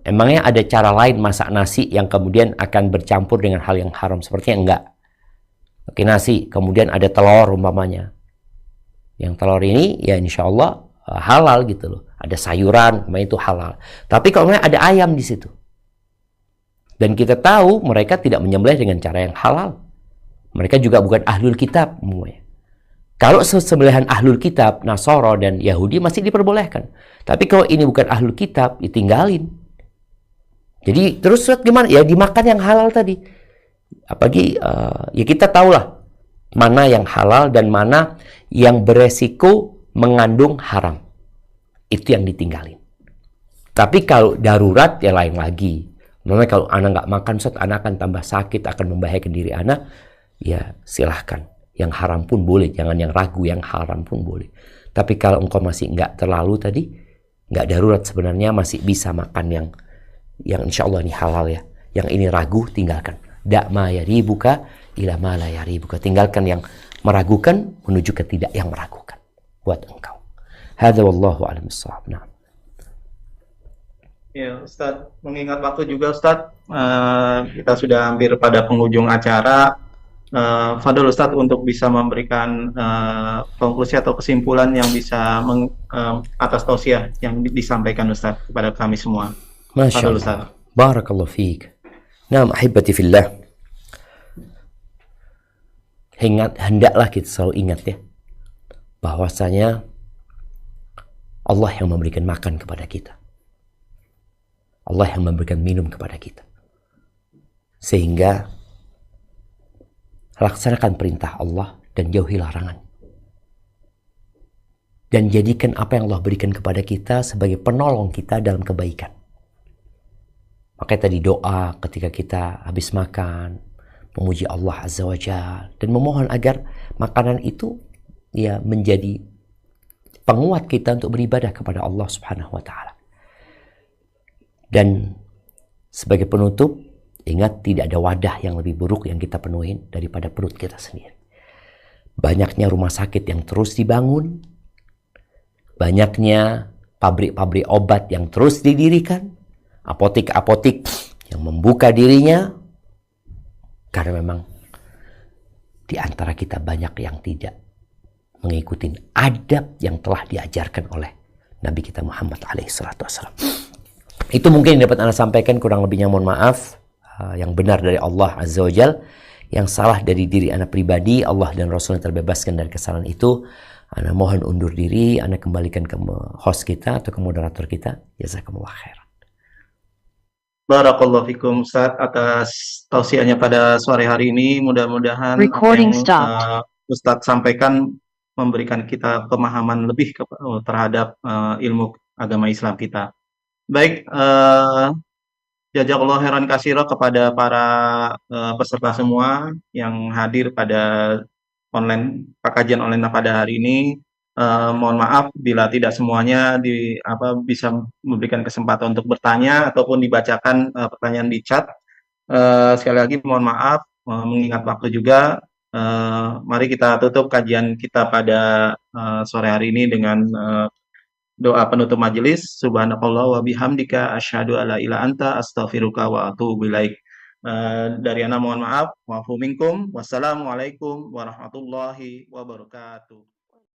Emangnya ada cara lain masak nasi yang kemudian akan bercampur dengan hal yang haram? Sepertinya enggak. Oke, nasi, kemudian ada telur umpamanya. Yang telur ini ya insya Allah halal gitu loh. Ada sayuran, umpamanya itu halal. Tapi kalau ada ayam di situ. Dan kita tahu mereka tidak menyembelih dengan cara yang halal. Mereka juga bukan ahlul kitab umpamanya. Kalau sembelihan ahlul kitab, Nasara dan Yahudi masih diperbolehkan. Tapi kalau ini bukan ahlul kitab, ditinggalin. Jadi terus gimana? Ya dimakan yang halal tadi. Apalagi ya kita tahulah mana yang halal dan mana yang beresiko mengandung haram. Itu yang ditinggalin. Tapi kalau darurat ya lain lagi. Namanya kalau anak nggak makan, anak akan tambah sakit, akan membahayakan diri anak. Ya silahkan. Yang haram pun boleh, jangan yang ragu, yang haram pun boleh. Tapi kalau engkau masih nggak terlalu tadi, nggak darurat sebenarnya masih bisa makan yang insya Allah ini halal ya. Yang ini ragu, tinggalkan. Da'ma yaribuka ila ma la yaribuka. Tinggalkan yang meragukan menuju ke tidak yang meragukan. Buat engkau. Hadza wallahu a'lam bissawab. Nah. Ya, Ustadz, mengingat waktu juga Ustadz, kita sudah hampir pada penghujung acara. Fadol Ustadz untuk bisa memberikan konklusi atau kesimpulan yang bisa atas tausiah yang disampaikan Ustadz kepada kami semua. Masya Allah. Barakallahu fiik. Nah, ahibati fillah. Hendaklah kita selalu ingat ya. Bahwasanya Allah yang memberikan makan kepada kita. Allah yang memberikan minum kepada kita. Sehingga laksanakan perintah Allah dan jauhi larangan. Dan jadikan apa yang Allah berikan kepada kita sebagai penolong kita dalam kebaikan. Makanya tadi doa ketika kita habis makan, memuji Allah Azza wa Jalla, dan memohon agar makanan itu ya menjadi penguat kita untuk beribadah kepada Allah Subhanahu wa taala. Dan sebagai penutup, ingat tidak ada wadah yang lebih buruk yang kita penuhin daripada perut kita sendiri. Banyaknya rumah sakit yang terus dibangun, banyaknya pabrik-pabrik obat yang terus didirikan, apotik-apotik yang membuka dirinya, karena memang di antara kita banyak yang tidak mengikuti adab yang telah diajarkan oleh Nabi kita Muhammad SAW. Itu mungkin yang dapat Anda sampaikan, kurang lebihnya mohon maaf. Yang benar dari Allah Azza wa Jal, yang salah dari diri Anda pribadi, Allah dan Rasul yang terbebaskan dari kesalahan itu. Anda mohon undur diri, Anda kembalikan ke host kita atau ke moderator kita. Jazakumullah khair. Barakallahu fikum Ustaz atas tausiahnya pada sore hari ini. Mudah-mudahan apa yang Ustaz sampaikan memberikan kita pemahaman lebih terhadap ilmu agama Islam kita. Baik, jazakallahu khairan katsira kepada para peserta semua yang hadir pada kajian online pada hari ini. Mohon maaf bila tidak semuanya bisa memberikan kesempatan untuk bertanya ataupun dibacakan pertanyaan di chat. Sekali lagi mohon maaf, mengingat waktu juga. Mari kita tutup kajian kita pada sore hari ini dengan doa penutup majelis. Subhanakallah wa bihamdika asyhadu alla ilaha anta astaghfiruka wa atubu ilaik. Dari ana mohon maaf. Wa'fu minkum. Wassalamualaikum warahmatullahi wabarakatuh.